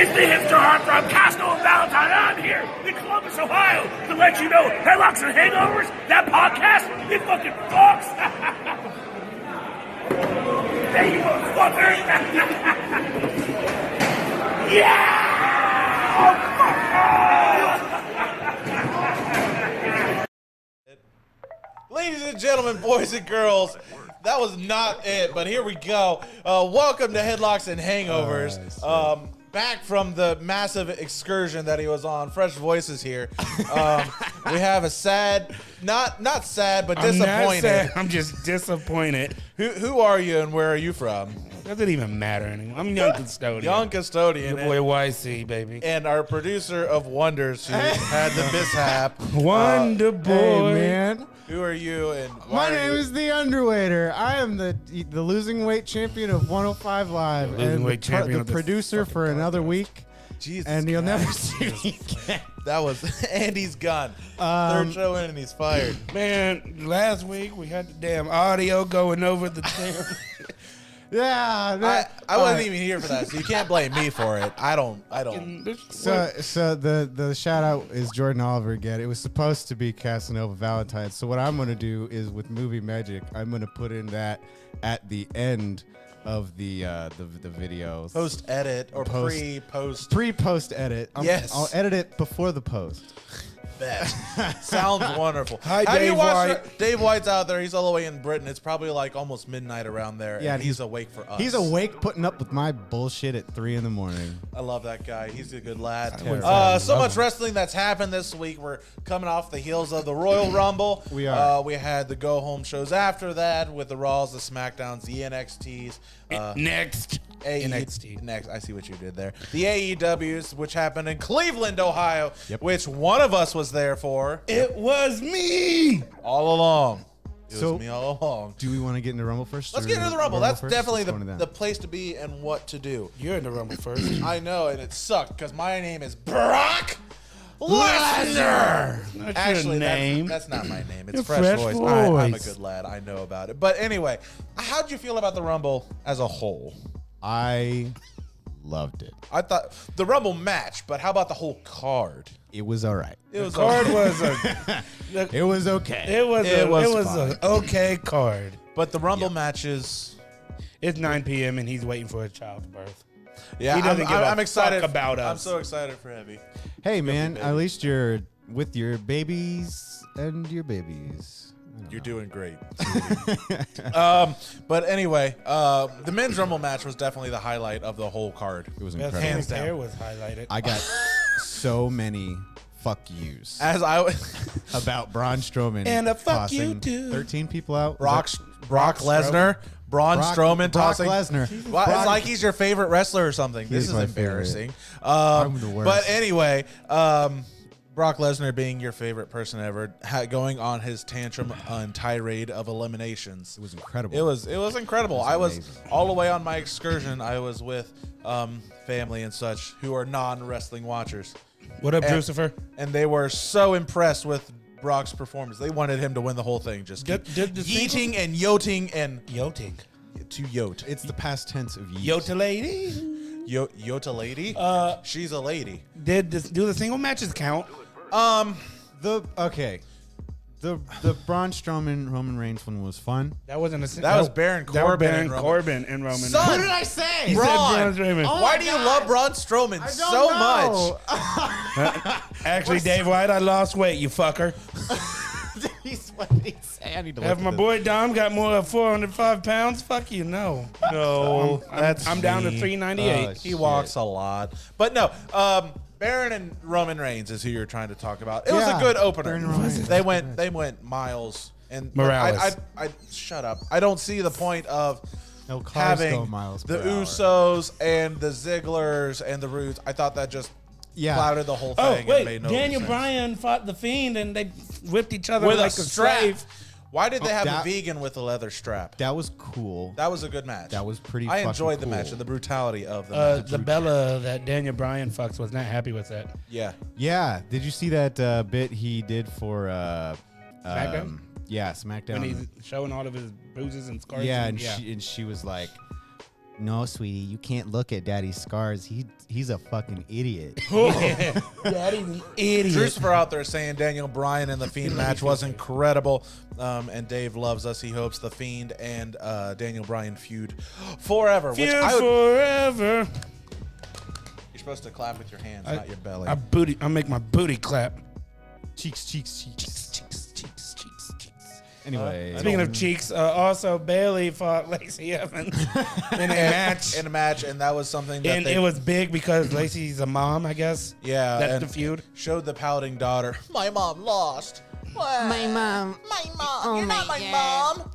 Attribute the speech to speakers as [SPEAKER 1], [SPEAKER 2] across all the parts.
[SPEAKER 1] It's the Hipster Heartthrob Casanova Valentine. I'm here in Columbus, Ohio, to let you know Headlocks and Hangovers, that podcast, it fucking fucks. Thank you, motherfuckers. Yeah!
[SPEAKER 2] Ladies and gentlemen, boys and girls, that was not it, but here we go. Welcome to Headlocks and Hangovers. Back from the massive excursion that he was on. Fresh voices here. We have a sad, not sad, but disappointed.
[SPEAKER 3] I'm not sad. I'm just disappointed.
[SPEAKER 2] Who are you and where are you from?
[SPEAKER 3] Doesn't even matter anymore. I'm young custodian.
[SPEAKER 2] Young custodian.
[SPEAKER 3] Your boy YC, baby.
[SPEAKER 2] And our producer of Wonders who had the mishap.
[SPEAKER 3] Wonder boy.
[SPEAKER 4] Hey, man.
[SPEAKER 2] Who are you and
[SPEAKER 4] My name is The Underwaiter. I am the losing weight champion of 105 Live.
[SPEAKER 3] Losing weight champion
[SPEAKER 4] the
[SPEAKER 3] of this
[SPEAKER 4] producer for another week.
[SPEAKER 2] Jesus
[SPEAKER 4] and you'll never
[SPEAKER 2] Christ.
[SPEAKER 4] see me again.
[SPEAKER 2] That was Andy's gun. Third show in and he's fired.
[SPEAKER 3] Man, last week we had the damn audio going over the damn.
[SPEAKER 4] Yeah.
[SPEAKER 2] I wasn't even here for that, so you can't blame me for it. I don't.
[SPEAKER 4] So the shout out is Jordan Oliver again. It was supposed to be Casanova Valentine. So what I'm going to do is with Movie Magic, I'm going to put in that at the end of the videos.
[SPEAKER 2] Post edit or
[SPEAKER 4] pre-post edit.
[SPEAKER 2] Yes.
[SPEAKER 4] I'll edit it before the post.
[SPEAKER 2] Bet. Sounds wonderful.
[SPEAKER 3] Hi,
[SPEAKER 2] Have
[SPEAKER 3] Dave
[SPEAKER 2] you watched
[SPEAKER 3] White.
[SPEAKER 2] Dave White's out there. He's all the way in Britain. It's probably like almost midnight around there.
[SPEAKER 4] Yeah,
[SPEAKER 2] and he's awake for us.
[SPEAKER 4] He's awake putting up with my bullshit at 3 a.m.
[SPEAKER 2] I love that guy. He's a good lad.
[SPEAKER 4] Terrible.
[SPEAKER 2] So much wrestling that's happened this week. We're coming off the heels of the Royal Rumble.
[SPEAKER 4] We are.
[SPEAKER 2] We had the go-home shows after that with the Raws, the SmackDowns, the NXTs.
[SPEAKER 3] Next.
[SPEAKER 2] NXT. Next, I see what you did there. The AEWs, which happened in Cleveland, Ohio,
[SPEAKER 4] Yep.
[SPEAKER 2] which one of us was there for.
[SPEAKER 3] It was me.
[SPEAKER 2] All along. It
[SPEAKER 4] So-
[SPEAKER 2] was me all along.
[SPEAKER 4] Do we want to get into Rumble first?
[SPEAKER 2] Let's
[SPEAKER 4] or
[SPEAKER 2] get into the Rumble. That's
[SPEAKER 4] first?
[SPEAKER 2] definitely
[SPEAKER 4] Let's go into
[SPEAKER 2] the
[SPEAKER 4] that.
[SPEAKER 2] place to be and what to do.
[SPEAKER 3] You're in the Rumble first.
[SPEAKER 2] I know, and it sucked because my name is Brock Lesnar.
[SPEAKER 3] That's
[SPEAKER 2] Actually,
[SPEAKER 3] your name.
[SPEAKER 2] That's not my name. It's
[SPEAKER 3] Your
[SPEAKER 2] Fresh,
[SPEAKER 3] Fresh
[SPEAKER 2] Voice.
[SPEAKER 3] Voice.
[SPEAKER 2] I'm a good lad. I know about it. But anyway, how'd you feel about the Rumble as a whole?
[SPEAKER 4] I loved it.
[SPEAKER 2] I thought the Rumble match, but how about the whole card?
[SPEAKER 4] It was all right.
[SPEAKER 2] It was
[SPEAKER 3] Card
[SPEAKER 2] okay.
[SPEAKER 3] was a.
[SPEAKER 4] It was okay.
[SPEAKER 3] It was
[SPEAKER 4] fine.
[SPEAKER 3] an okay card.
[SPEAKER 2] But the Rumble matches.
[SPEAKER 3] It's 9 p.m. and he's waiting for a child's birth.
[SPEAKER 2] Yeah,
[SPEAKER 3] He doesn't give a
[SPEAKER 2] I'm excited
[SPEAKER 3] fuck about us.
[SPEAKER 2] I'm so excited for Heavy.
[SPEAKER 4] Hey, man,
[SPEAKER 2] baby.
[SPEAKER 4] at least you're with your babies and your babies.
[SPEAKER 2] You're doing great. But anyway, the men's Rumble match was definitely the highlight of the whole card.
[SPEAKER 4] It was
[SPEAKER 3] Best
[SPEAKER 4] incredible.
[SPEAKER 2] Hands down.
[SPEAKER 3] hair was highlighted.
[SPEAKER 4] I got so many fuck yous
[SPEAKER 2] As I
[SPEAKER 4] about Braun Strowman
[SPEAKER 3] And a fuck you,
[SPEAKER 4] tossing
[SPEAKER 3] too.
[SPEAKER 4] 13 people out.
[SPEAKER 2] Brock Lesnar, Braun Strowman
[SPEAKER 4] Brock
[SPEAKER 2] tossing.
[SPEAKER 4] Lesnar.
[SPEAKER 2] Well,
[SPEAKER 4] Brock-
[SPEAKER 2] it's like he's your favorite wrestler or something. This is
[SPEAKER 4] my
[SPEAKER 2] embarrassing.
[SPEAKER 4] I'm the worst.
[SPEAKER 2] But anyway, Brock Lesnar being your favorite person ever, going on his tantrum and tirade of eliminations.
[SPEAKER 4] It was incredible.
[SPEAKER 2] It was incredible.
[SPEAKER 4] It was
[SPEAKER 2] I was
[SPEAKER 4] amazing.
[SPEAKER 2] all the way on my excursion. I was with family and such who are non-wrestling watchers.
[SPEAKER 3] What up,
[SPEAKER 2] And-
[SPEAKER 3] Drucifer?
[SPEAKER 2] And they were so impressed with Brock's performance. They wanted him to win the whole thing. Just keep
[SPEAKER 3] Did the
[SPEAKER 2] yeeting and yoting and
[SPEAKER 3] Yoting.
[SPEAKER 2] to yote.
[SPEAKER 4] It's the past tense of yeet.
[SPEAKER 3] Yota lady.
[SPEAKER 2] Yota lady? She's a lady.
[SPEAKER 3] Do the single matches count?
[SPEAKER 4] The Braun Strowman Roman Reigns one was fun.
[SPEAKER 3] That wasn't a.
[SPEAKER 2] That was Baron
[SPEAKER 3] That was
[SPEAKER 2] Corbin
[SPEAKER 3] Baron
[SPEAKER 2] and Roman.
[SPEAKER 3] Corbin and Roman.
[SPEAKER 2] Son!
[SPEAKER 4] What did I say?
[SPEAKER 3] He said
[SPEAKER 2] Braun.
[SPEAKER 3] Braun Strowman.
[SPEAKER 4] Oh
[SPEAKER 2] Why
[SPEAKER 4] my
[SPEAKER 2] do you
[SPEAKER 4] God.
[SPEAKER 2] love Braun Strowman
[SPEAKER 4] I don't
[SPEAKER 2] so
[SPEAKER 4] know.
[SPEAKER 2] much?
[SPEAKER 3] Actually, Dave White, I lost weight, you fucker.
[SPEAKER 4] What did he say? I need to
[SPEAKER 3] Have
[SPEAKER 4] look
[SPEAKER 3] my
[SPEAKER 4] at
[SPEAKER 3] boy Dom got more than 405 pounds? Fuck you, no.
[SPEAKER 2] No,
[SPEAKER 3] I'm down to
[SPEAKER 4] me.
[SPEAKER 3] 398.
[SPEAKER 2] He walks a lot. But no, Baron and Roman Reigns is who you're trying to talk about. It was a
[SPEAKER 4] Yeah,
[SPEAKER 2] good opener.
[SPEAKER 4] Baron and Roman Reigns.
[SPEAKER 2] They went miles. And
[SPEAKER 3] Morales.
[SPEAKER 2] I shut up. I don't see the point of
[SPEAKER 4] No, cars go
[SPEAKER 2] having
[SPEAKER 4] miles
[SPEAKER 2] the
[SPEAKER 4] per hour.
[SPEAKER 2] Usos and the Zigglers and the Roots. I thought that just clouded the whole thing.
[SPEAKER 3] Oh,
[SPEAKER 2] and
[SPEAKER 3] wait.
[SPEAKER 2] made no
[SPEAKER 3] Daniel
[SPEAKER 2] sense.
[SPEAKER 3] Bryan fought The Fiend and they whipped each other
[SPEAKER 2] with
[SPEAKER 3] like
[SPEAKER 2] a strap.
[SPEAKER 3] slave.
[SPEAKER 2] Why did they have
[SPEAKER 4] that-
[SPEAKER 2] a vegan with a leather strap?
[SPEAKER 4] That was cool.
[SPEAKER 2] That was a good match.
[SPEAKER 4] That was pretty
[SPEAKER 2] I
[SPEAKER 4] fucking
[SPEAKER 2] enjoyed the
[SPEAKER 4] cool.
[SPEAKER 2] match and the brutality of the match.
[SPEAKER 3] The Bella that Daniel Bryan fucks was not happy with that.
[SPEAKER 2] Yeah.
[SPEAKER 4] Yeah. Did you see that bit he did for
[SPEAKER 3] SmackDown?
[SPEAKER 4] Yeah, SmackDown.
[SPEAKER 3] When he's showing all of his bruises and scars.
[SPEAKER 4] Yeah,
[SPEAKER 3] and
[SPEAKER 4] and she was like, No, sweetie, you can't look at Daddy's scars. He's a fucking idiot.
[SPEAKER 3] Daddy's an idiot.
[SPEAKER 2] Christopher out there saying Daniel Bryan in the Fiend match was incredible. And Dave loves us. He hopes the Fiend and Daniel Bryan feud forever.
[SPEAKER 3] Forever.
[SPEAKER 2] You're supposed to clap with your hands, not your belly.
[SPEAKER 3] I make my booty clap.
[SPEAKER 4] Cheeks. Anyway.
[SPEAKER 3] Speaking of cheeks, also Bailey fought Lacey Evans in a match.
[SPEAKER 2] And that was something that
[SPEAKER 3] it was big because Lacey's a mom, I guess.
[SPEAKER 2] Yeah.
[SPEAKER 3] That's the feud.
[SPEAKER 2] Showed the pouting daughter. My mom lost.
[SPEAKER 5] My mom. Oh, you're not my mom.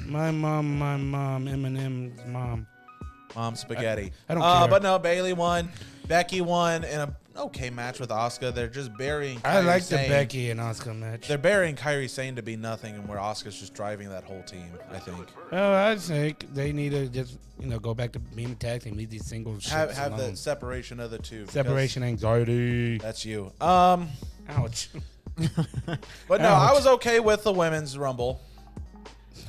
[SPEAKER 3] My mom, Eminem's mom.
[SPEAKER 2] Mom spaghetti.
[SPEAKER 3] I don't care.
[SPEAKER 2] But no, Bailey won. Becky won in a okay match with Asuka. They're just burying Kairi
[SPEAKER 3] I like the
[SPEAKER 2] Sane.
[SPEAKER 3] Becky and Asuka match.
[SPEAKER 2] They're burying Kairi Sane to be nothing, and where Asuka's just driving that whole team, I think.
[SPEAKER 3] Well, I think they need to just, go back to being a tag team. Leave these singles
[SPEAKER 2] Have the separation of the two.
[SPEAKER 3] separation anxiety.
[SPEAKER 2] That's you.
[SPEAKER 3] Ouch.
[SPEAKER 2] But no, I was okay with the women's rumble.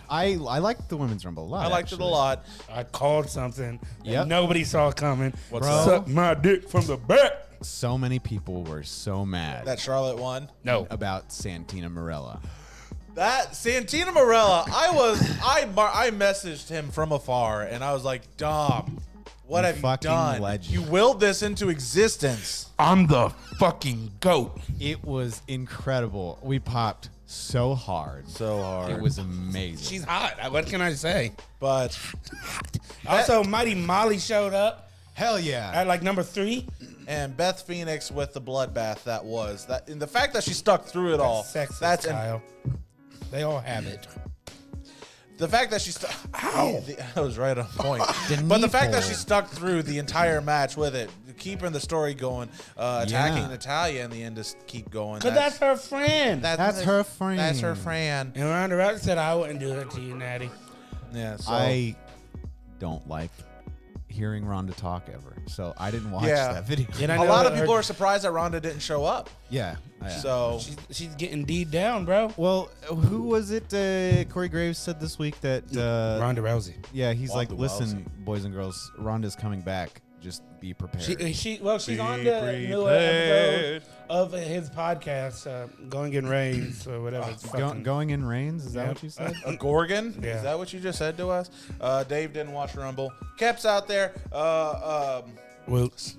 [SPEAKER 4] I liked the women's rumble a lot.
[SPEAKER 2] I liked it a lot.
[SPEAKER 3] I called something
[SPEAKER 4] Yep.
[SPEAKER 3] that nobody saw coming.
[SPEAKER 2] What's
[SPEAKER 4] Bro.
[SPEAKER 2] that?
[SPEAKER 3] Suck my dick from the back.
[SPEAKER 4] So many people were so mad
[SPEAKER 2] That Charlotte won.
[SPEAKER 3] No.
[SPEAKER 4] about Santina Marella.
[SPEAKER 2] That Santina Marella, I messaged him from afar, and I was like, Dom, what
[SPEAKER 4] You
[SPEAKER 2] have you
[SPEAKER 4] fucking
[SPEAKER 2] done?
[SPEAKER 4] legend.
[SPEAKER 2] You willed this into existence.
[SPEAKER 3] I'm the fucking GOAT.
[SPEAKER 4] It was incredible. We popped so hard.
[SPEAKER 2] So hard.
[SPEAKER 4] It was amazing.
[SPEAKER 3] She's hot. What can I say?
[SPEAKER 2] But
[SPEAKER 3] Also, Mighty Molly showed up
[SPEAKER 4] Hell yeah.
[SPEAKER 3] at like number 3.
[SPEAKER 2] and Beth Phoenix with the bloodbath that was that, and the fact that she stuck through it all.
[SPEAKER 3] Sexist,
[SPEAKER 2] That's
[SPEAKER 3] Kyle. They all have it.
[SPEAKER 2] the fact that she stuck.
[SPEAKER 3] Ow.
[SPEAKER 2] I was right on point.
[SPEAKER 4] The
[SPEAKER 2] But the fact that
[SPEAKER 4] nipple.
[SPEAKER 2] she stuck through the entire match with it, keeping the story going, attacking
[SPEAKER 4] Yeah.
[SPEAKER 2] Natalia in the end, just keep going.
[SPEAKER 3] Because that's her friend.
[SPEAKER 4] That's her friend.
[SPEAKER 2] That's her friend.
[SPEAKER 3] And Ronda Rousey said, I wouldn't do that to you, Natty.
[SPEAKER 2] Yeah. So.
[SPEAKER 4] I don't like hearing Ronda talk ever, so I didn't watch
[SPEAKER 2] Yeah.
[SPEAKER 4] that video.
[SPEAKER 3] And I
[SPEAKER 2] A
[SPEAKER 3] know
[SPEAKER 2] lot
[SPEAKER 3] that
[SPEAKER 2] of people are surprised that Ronda didn't show up.
[SPEAKER 4] Yeah.
[SPEAKER 2] So
[SPEAKER 3] She's getting D'd down, bro.
[SPEAKER 4] Well, who was it? Corey Graves said this week that.
[SPEAKER 3] Ronda Rousey.
[SPEAKER 4] Yeah, he's like,
[SPEAKER 2] Ronda
[SPEAKER 4] listen, boys and girls, Ronda's coming back. Just be prepared.
[SPEAKER 3] She's on the new episode of his podcast, Going in Reigns or whatever. It's fucking-
[SPEAKER 4] Going in Reigns? Is that
[SPEAKER 3] Yeah.
[SPEAKER 4] what you said?
[SPEAKER 2] a Gorgon?
[SPEAKER 3] Yeah.
[SPEAKER 2] Is that what you just said to us? Dave didn't watch Rumble. Kep's out there.
[SPEAKER 3] Wilkes.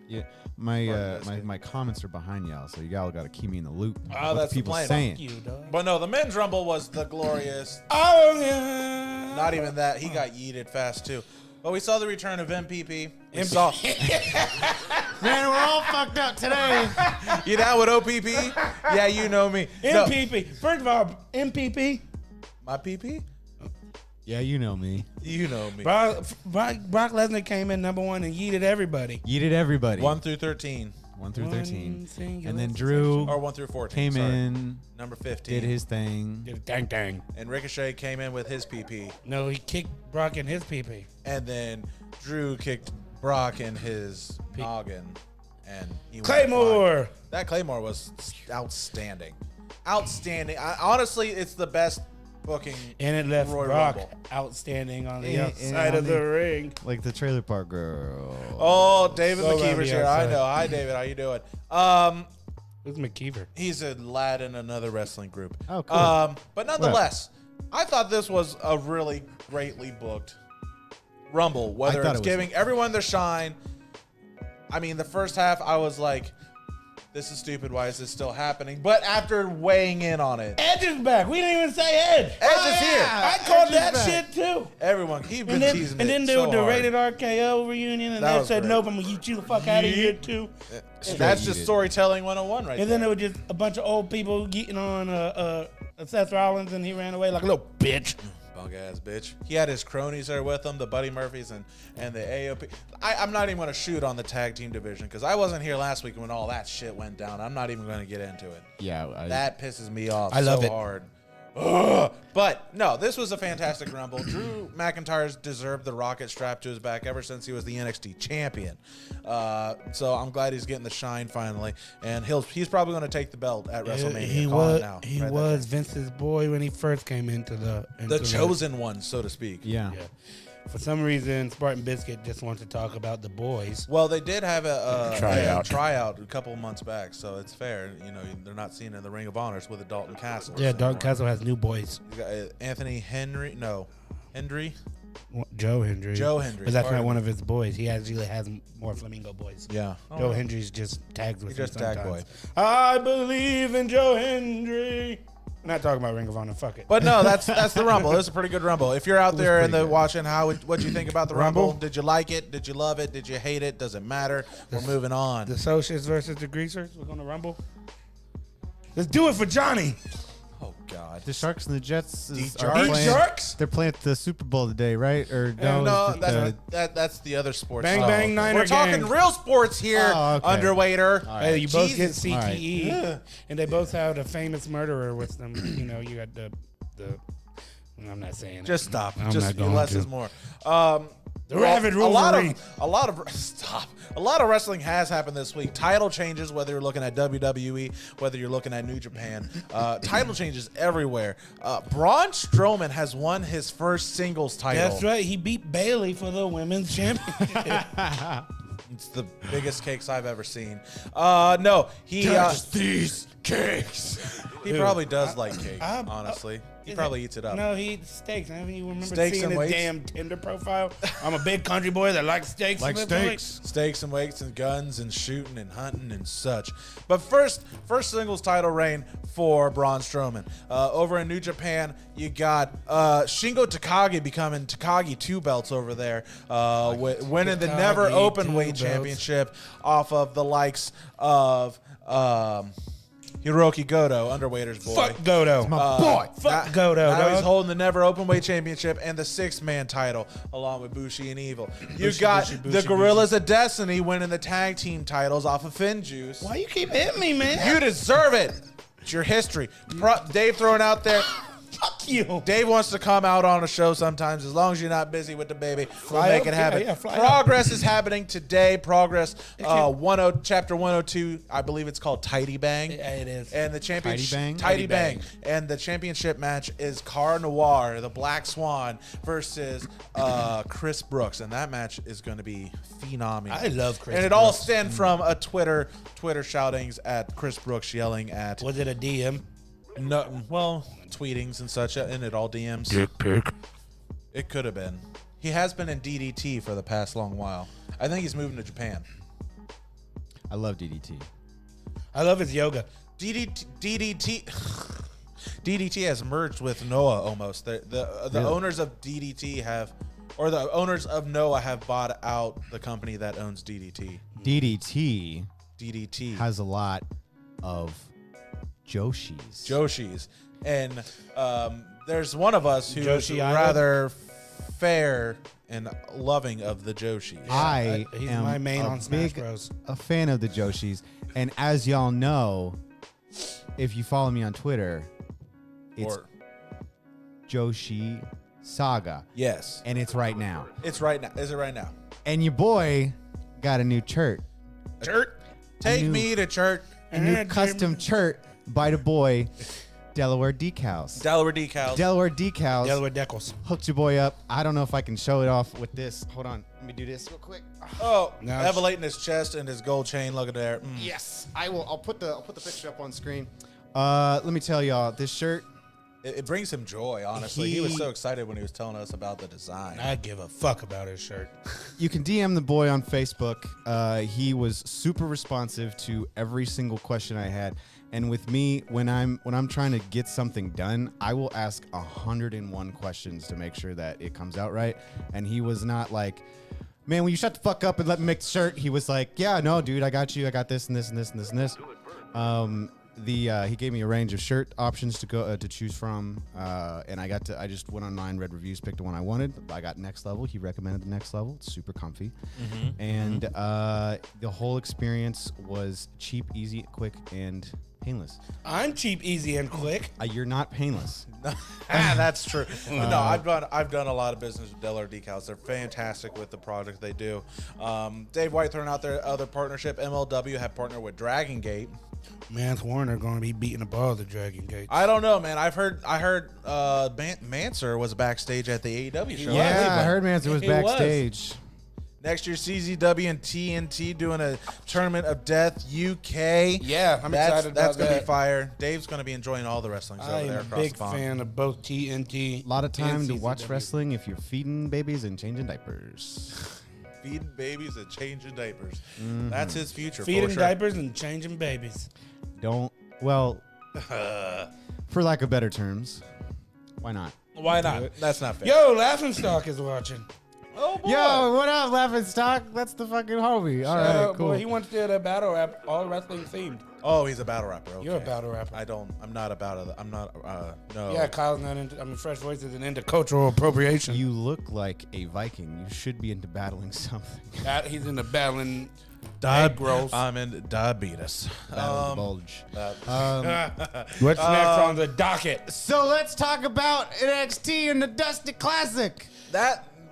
[SPEAKER 4] Yeah. My comments are behind y'all, so y'all got to keep me in the loop. What
[SPEAKER 2] that's the
[SPEAKER 4] people
[SPEAKER 2] plan.
[SPEAKER 4] saying.
[SPEAKER 3] You, dog.
[SPEAKER 2] But no, the men's Rumble was the glorious.
[SPEAKER 3] Oh, yeah.
[SPEAKER 2] Not even that. He got yeeted fast too. But we saw the return of MPP. We saw.
[SPEAKER 4] Man, we're all fucked up today.
[SPEAKER 2] You down with OPP? Yeah, you know me. No.
[SPEAKER 3] MPP. First of all, MPP.
[SPEAKER 2] My PP?
[SPEAKER 4] Yeah, you know me.
[SPEAKER 2] You know me.
[SPEAKER 3] Brock Lesnar came in number 1 and yeeted everybody.
[SPEAKER 4] Yeeted everybody.
[SPEAKER 2] 1 through 13.
[SPEAKER 4] 1 through 13.
[SPEAKER 3] singular
[SPEAKER 4] And then Drew
[SPEAKER 2] Or 1 through 14.
[SPEAKER 4] came
[SPEAKER 2] sorry.
[SPEAKER 4] in,
[SPEAKER 2] Number 15.
[SPEAKER 4] did his thing.
[SPEAKER 3] Did a dang dang.
[SPEAKER 2] And Ricochet came in with his PP.
[SPEAKER 3] No, he kicked Brock in his PP.
[SPEAKER 2] And then Drew kicked Brock in his noggin. And he went
[SPEAKER 3] Claymore.
[SPEAKER 2] flying. That Claymore was outstanding. Outstanding. Honestly, it's the best booking.
[SPEAKER 3] And it left
[SPEAKER 2] Royal
[SPEAKER 3] Brock
[SPEAKER 2] Rumble.
[SPEAKER 3] outstanding on the
[SPEAKER 4] And
[SPEAKER 3] outside
[SPEAKER 4] on
[SPEAKER 3] of the
[SPEAKER 4] the-
[SPEAKER 3] ring.
[SPEAKER 4] Like the Trailer Park Girl.
[SPEAKER 2] Oh, David
[SPEAKER 3] So
[SPEAKER 2] McKeever's
[SPEAKER 3] around the
[SPEAKER 2] here. I
[SPEAKER 3] outside.
[SPEAKER 2] know. Hi, David. How you doing?
[SPEAKER 3] Who's McKeever?
[SPEAKER 2] He's a lad in another wrestling group.
[SPEAKER 4] Oh, cool.
[SPEAKER 2] But nonetheless, I thought this was a really greatly booked Rumble. Whether
[SPEAKER 4] thought
[SPEAKER 2] it's
[SPEAKER 4] it was-
[SPEAKER 2] giving everyone their shine. I mean, the first half, I was like, this is stupid. Why is this still happening? But after weighing in on it,
[SPEAKER 3] Edge is back. We didn't even say Edge.
[SPEAKER 2] Edge is here.
[SPEAKER 3] I called
[SPEAKER 4] Edge is
[SPEAKER 3] that
[SPEAKER 4] back.
[SPEAKER 3] shit too.
[SPEAKER 2] Everyone, he's been
[SPEAKER 3] And then,
[SPEAKER 2] teasing
[SPEAKER 3] and
[SPEAKER 2] it
[SPEAKER 3] then
[SPEAKER 2] so
[SPEAKER 3] the
[SPEAKER 2] hard.
[SPEAKER 3] rated RKO reunion, and
[SPEAKER 2] That
[SPEAKER 3] they
[SPEAKER 2] was
[SPEAKER 3] said,
[SPEAKER 2] great.
[SPEAKER 3] nope, I'm going to get you the fuck out of here too.
[SPEAKER 2] That's just
[SPEAKER 4] yeeted.
[SPEAKER 2] storytelling 101 right
[SPEAKER 3] And
[SPEAKER 2] there.
[SPEAKER 3] then there was just a bunch of old people getting on Seth Rollins, and he ran away like a little bitch.
[SPEAKER 2] Punk ass bitch. He had his cronies there with him, the Buddy Murphys and the AOP. I'm not even going to shoot on the tag team division because I wasn't here last week when all that shit went down. I'm not even going to get into it.
[SPEAKER 4] Yeah.
[SPEAKER 2] That pisses me off
[SPEAKER 3] I love
[SPEAKER 2] so
[SPEAKER 3] it.
[SPEAKER 2] hard. Ugh. But no, this was a fantastic Rumble. Drew McIntyre's deserved the rocket strapped to his back ever since he was the NXT champion. So I'm glad he's getting the shine finally, and he's probably going to take the belt at WrestleMania.
[SPEAKER 3] He
[SPEAKER 2] Call it
[SPEAKER 3] was
[SPEAKER 2] now.
[SPEAKER 3] he
[SPEAKER 2] Right
[SPEAKER 3] was
[SPEAKER 2] there.
[SPEAKER 3] Vince's boy when he first came into the
[SPEAKER 2] the chosen one, so to speak.
[SPEAKER 4] Yeah.
[SPEAKER 3] Yeah. For some reason, Spartan Biscuit just wants to talk about the boys.
[SPEAKER 2] Well, they did have a
[SPEAKER 3] Tryout.
[SPEAKER 2] a couple of months back, so it's fair. You know, they're not seen in the Ring of Honors with the Dalton Castle.
[SPEAKER 3] Yeah, Dalton Castle has new boys.
[SPEAKER 2] You got Anthony Henry. No, Hendry.
[SPEAKER 3] Joe Hendry.
[SPEAKER 2] Joe Hendry.
[SPEAKER 3] But that's not one of his boys. He actually has more Flamingo boys.
[SPEAKER 2] Yeah.
[SPEAKER 3] Joe Hendry's just tags with him
[SPEAKER 2] just tag
[SPEAKER 3] sometimes.
[SPEAKER 2] boy.
[SPEAKER 3] I believe in Joe Hendry. I'm not talking about Ring of Honor. Fuck it.
[SPEAKER 2] But no, that's the Rumble. It's a pretty good Rumble. If you're out there in the
[SPEAKER 4] good.
[SPEAKER 2] watching, what'd you think about the Rumble?
[SPEAKER 3] Rumble?
[SPEAKER 2] Did you like it? Did you love it? Did you hate it? Doesn't matter. We're moving on.
[SPEAKER 3] The Socials versus the Greasers. We're going to Rumble. Let's do it for Johnny.
[SPEAKER 2] Oh God.
[SPEAKER 4] The Sharks and the Jets
[SPEAKER 2] The
[SPEAKER 4] are
[SPEAKER 2] Sharks?
[SPEAKER 4] playing.
[SPEAKER 3] Sharks?
[SPEAKER 4] They're playing at the Super Bowl today, right? Or
[SPEAKER 2] No,
[SPEAKER 4] it's
[SPEAKER 2] that's the other sports.
[SPEAKER 3] Bang,
[SPEAKER 2] stuff.
[SPEAKER 3] bang, Niner
[SPEAKER 2] We're talking
[SPEAKER 3] gang.
[SPEAKER 2] real sports here,
[SPEAKER 4] Oh, okay.
[SPEAKER 2] underwaiter.
[SPEAKER 3] Hey, you both get
[SPEAKER 2] Jesus.
[SPEAKER 3] CTE, and they both have a famous murderer with them. You know, you got the. I'm not saying it.
[SPEAKER 2] Just stop.
[SPEAKER 3] I'm
[SPEAKER 2] Just
[SPEAKER 3] not going
[SPEAKER 2] less
[SPEAKER 3] to.
[SPEAKER 2] is more.
[SPEAKER 3] The Rabbit
[SPEAKER 2] a lot
[SPEAKER 3] Wolverine.
[SPEAKER 2] of wrestling has happened this week. Title changes, whether you're looking at WWE, whether you're looking at New Japan. Title changes everywhere. Braun Strowman has won his first singles title.
[SPEAKER 3] That's right. He beat Bailey for the women's championship.
[SPEAKER 2] It's the biggest cakes I've ever seen. No, he
[SPEAKER 3] these cakes.
[SPEAKER 2] he probably does like cake.
[SPEAKER 3] I-
[SPEAKER 2] Honestly, he probably eats it up.
[SPEAKER 3] No, he eats steaks. Haven't you remember
[SPEAKER 2] Steaks
[SPEAKER 3] seeing
[SPEAKER 2] and
[SPEAKER 3] his
[SPEAKER 2] weights?
[SPEAKER 3] damn Tinder profile? I'm a big country boy that likes steaks.
[SPEAKER 4] Like
[SPEAKER 3] and everything.
[SPEAKER 2] Steaks and weights and guns and shooting and hunting and such. But first singles title reign for Braun Strowman. Over in New Japan, you got Shingo Takagi becoming Takagi 2 belts over there, winning the
[SPEAKER 3] Takagi
[SPEAKER 2] never open
[SPEAKER 3] 2
[SPEAKER 2] weight
[SPEAKER 3] belts.
[SPEAKER 2] championship off of the likes of Hiroki Goto, Underwaiter's boy.
[SPEAKER 3] Fuck Godo.
[SPEAKER 4] boy.
[SPEAKER 3] Fuck Godo,
[SPEAKER 2] Now he's
[SPEAKER 3] dog.
[SPEAKER 2] holding the never open weight championship and the 6-man title along with Bushi and Evil. You
[SPEAKER 3] Bushi,
[SPEAKER 2] got
[SPEAKER 3] Bushi,
[SPEAKER 2] the
[SPEAKER 3] Bushi,
[SPEAKER 2] Gorillas of Destiny winning the tag team titles off of Finn Juice.
[SPEAKER 3] Why you keep hitting me, man?
[SPEAKER 2] You deserve it. It's your history. Dave throwing out there.
[SPEAKER 3] Fuck you.
[SPEAKER 2] Dave wants to come out on a show sometimes. As long as you're not busy with the baby, we'll
[SPEAKER 3] Fly
[SPEAKER 2] make
[SPEAKER 3] up,
[SPEAKER 2] it happen.
[SPEAKER 3] yeah, fly
[SPEAKER 2] Progress is happening today. Progress, chapter 102. I believe it's called Tidy Bang.
[SPEAKER 3] Yeah, it is.
[SPEAKER 2] And the championship,
[SPEAKER 4] Tidy
[SPEAKER 2] Tidy
[SPEAKER 4] Bang?
[SPEAKER 2] Bang. And the championship match is Car Noir, the Black Swan, versus Chris Brooks, and that match is going to be phenomenal.
[SPEAKER 3] I love Chris
[SPEAKER 2] And it all
[SPEAKER 3] Brooks.
[SPEAKER 2] stemmed from a Twitter shoutings at Chris Brooks yelling at
[SPEAKER 3] Was it a DM?
[SPEAKER 2] no, well, tweetings and such, and it all DMs.
[SPEAKER 3] Dick pic.
[SPEAKER 2] It could have been. He has been in DDT for the past long while. I think he's moving to Japan.
[SPEAKER 4] I love DDT.
[SPEAKER 3] I love his yoga.
[SPEAKER 2] DDT has merged with Noah almost. The owners of DDT have, or the owners of Noah have bought out the company that owns DDT. DDT
[SPEAKER 4] Has a lot of
[SPEAKER 2] Joshis. And there's one of us who's
[SPEAKER 3] Joshi Island?
[SPEAKER 2] rather fair and loving of the Joshis.
[SPEAKER 3] He's
[SPEAKER 4] am
[SPEAKER 3] my main
[SPEAKER 4] a
[SPEAKER 3] on Smash
[SPEAKER 4] big
[SPEAKER 3] Bros.
[SPEAKER 4] a fan of the Joshis, and as y'all know, if you follow me on Twitter, it's
[SPEAKER 2] Or
[SPEAKER 4] Joshi Saga,
[SPEAKER 2] yes,
[SPEAKER 4] and it's right now.
[SPEAKER 2] it's right now. Is it right now?
[SPEAKER 4] And your boy got a new shirt,
[SPEAKER 2] Church, take
[SPEAKER 4] knew-
[SPEAKER 2] me to church.
[SPEAKER 4] a new custom shirt by the boy, Delaware Decals.
[SPEAKER 2] Delaware decals.
[SPEAKER 4] Delaware Decals
[SPEAKER 3] Delaware Deckles.
[SPEAKER 4] hooked your boy up. I don't know if I can show it off with this. Hold on, let me do this real quick.
[SPEAKER 2] Oh,
[SPEAKER 3] No,
[SPEAKER 2] elevating his chest and his gold chain. Look at there.
[SPEAKER 4] Yes, I will. I'll put the picture up on screen. Let me tell y'all, this shirt.
[SPEAKER 2] It brings him joy, honestly. He was
[SPEAKER 4] He-
[SPEAKER 2] so excited when he was telling us about the design.
[SPEAKER 3] I give a fuck about his shirt.
[SPEAKER 4] You can DM the boy on Facebook. He was super responsive to every single question I had. And with me, when I'm trying to get something done, I will ask 101 questions to make sure that it comes out right. And he was not like, man, will you shut the fuck up and let me make the shirt? He was like, yeah, no, dude, I got you. I got this and this and this and this and this. He gave me a range of shirt options to go to choose from, and I just went online, read reviews, picked the one I wanted. I got Next Level. He recommended the Next Level. It's super comfy, and the whole experience was cheap, easy, quick, and Painless.
[SPEAKER 3] I'm cheap, easy, and quick.
[SPEAKER 4] You're not painless.
[SPEAKER 2] That's true. But no, I've done a lot of business with Delaware Decals. They're fantastic with the product they do. Dave White throwing out their other partnership. MLW have partnered with Dragon Gate.
[SPEAKER 3] Mance Warner going to be beating the ball the Dragon Gate.
[SPEAKER 2] I don't know, man. I heard Manser was backstage at the AEW show.
[SPEAKER 4] Yeah, I heard Manser was backstage.
[SPEAKER 2] Next year, CZW and TNT doing a Tournament of Death UK.
[SPEAKER 3] Yeah, I'm excited about
[SPEAKER 2] That's going to
[SPEAKER 3] that.
[SPEAKER 2] be fire. Dave's going to be enjoying all the wrestling over
[SPEAKER 3] I
[SPEAKER 2] there
[SPEAKER 3] am a
[SPEAKER 2] across
[SPEAKER 3] big
[SPEAKER 2] the pond.
[SPEAKER 3] fan of both TNT.
[SPEAKER 4] A lot of time
[SPEAKER 3] and
[SPEAKER 4] to watch
[SPEAKER 3] CZW.
[SPEAKER 4] wrestling if you're feeding babies and changing diapers.
[SPEAKER 2] Feeding babies and changing diapers. That's his future.
[SPEAKER 3] Feeding
[SPEAKER 2] for sure.
[SPEAKER 3] diapers and changing babies.
[SPEAKER 4] For lack of better terms, why not?
[SPEAKER 2] Why not? That's not fair.
[SPEAKER 3] Yo, Laughing Stock is watching.
[SPEAKER 2] Oh, boy.
[SPEAKER 4] Yo, what up, Laughing Stock? That's the fucking homie. All
[SPEAKER 3] Shout
[SPEAKER 4] right,
[SPEAKER 3] out,
[SPEAKER 4] cool.
[SPEAKER 3] boy. He wants to do that battle rap, all wrestling themed.
[SPEAKER 2] Oh, he's a battle rapper. Okay.
[SPEAKER 3] You're a battle rapper.
[SPEAKER 2] I'm not a battle. I'm not. No.
[SPEAKER 3] Yeah, Kyle's not into. I mean, Fresh Voice isn't into cultural appropriation.
[SPEAKER 4] You look like a Viking. You should be into battling something.
[SPEAKER 3] He's into battling egg rolls.
[SPEAKER 2] I'm in diabetes.
[SPEAKER 4] Battle the bulge.
[SPEAKER 3] What's next on the docket?
[SPEAKER 4] So let's talk about NXT and the Dusty Classic.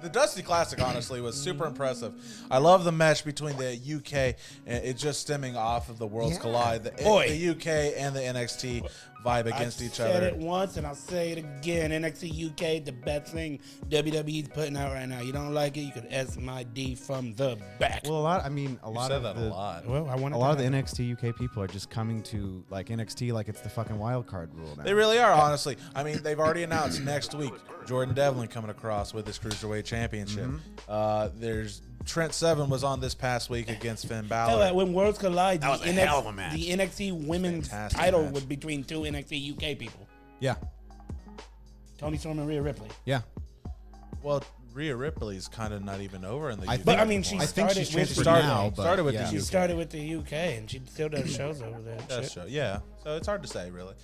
[SPEAKER 2] The Dusty Classic, honestly, was super impressive. I love the match between the UK and it just stemming off of the Worlds Collide. The UK and the NXT vibe against each
[SPEAKER 3] I said
[SPEAKER 2] other.
[SPEAKER 3] it once and I'll say it again. NXT UK, the best thing WWE's putting out right now. You don't like it, you could S my D from the back.
[SPEAKER 4] Well, a lot of
[SPEAKER 2] said that a lot.
[SPEAKER 3] Well, I want
[SPEAKER 4] a lot of the NXT UK people are just coming to like NXT like it's the fucking wild card rule now.
[SPEAKER 2] They really are, honestly. I mean, they've already announced next week Jordan Devlin coming across with his Cruiserweight Championship. There's Trent Seven was on this past week against Finn Balor.
[SPEAKER 3] Hell, when Worlds Collide,
[SPEAKER 2] That was a hell of a match.
[SPEAKER 3] The NXT women's
[SPEAKER 2] Fantastic
[SPEAKER 3] title
[SPEAKER 2] match.
[SPEAKER 3] was between two NXT UK people.
[SPEAKER 4] Yeah,
[SPEAKER 3] Tony Storm and Rhea Ripley.
[SPEAKER 4] yeah.
[SPEAKER 2] Well, Rhea Ripley's kind of not even over in the UK.
[SPEAKER 3] But I mean,
[SPEAKER 2] anymore.
[SPEAKER 3] she started with
[SPEAKER 4] transferred
[SPEAKER 3] the
[SPEAKER 4] now, but
[SPEAKER 2] started with the
[SPEAKER 4] yeah.
[SPEAKER 3] She
[SPEAKER 2] UK.
[SPEAKER 3] started with the UK, and she still does shows over there. and
[SPEAKER 2] That's
[SPEAKER 3] shit.
[SPEAKER 2] true. Yeah. So it's hard to say, really.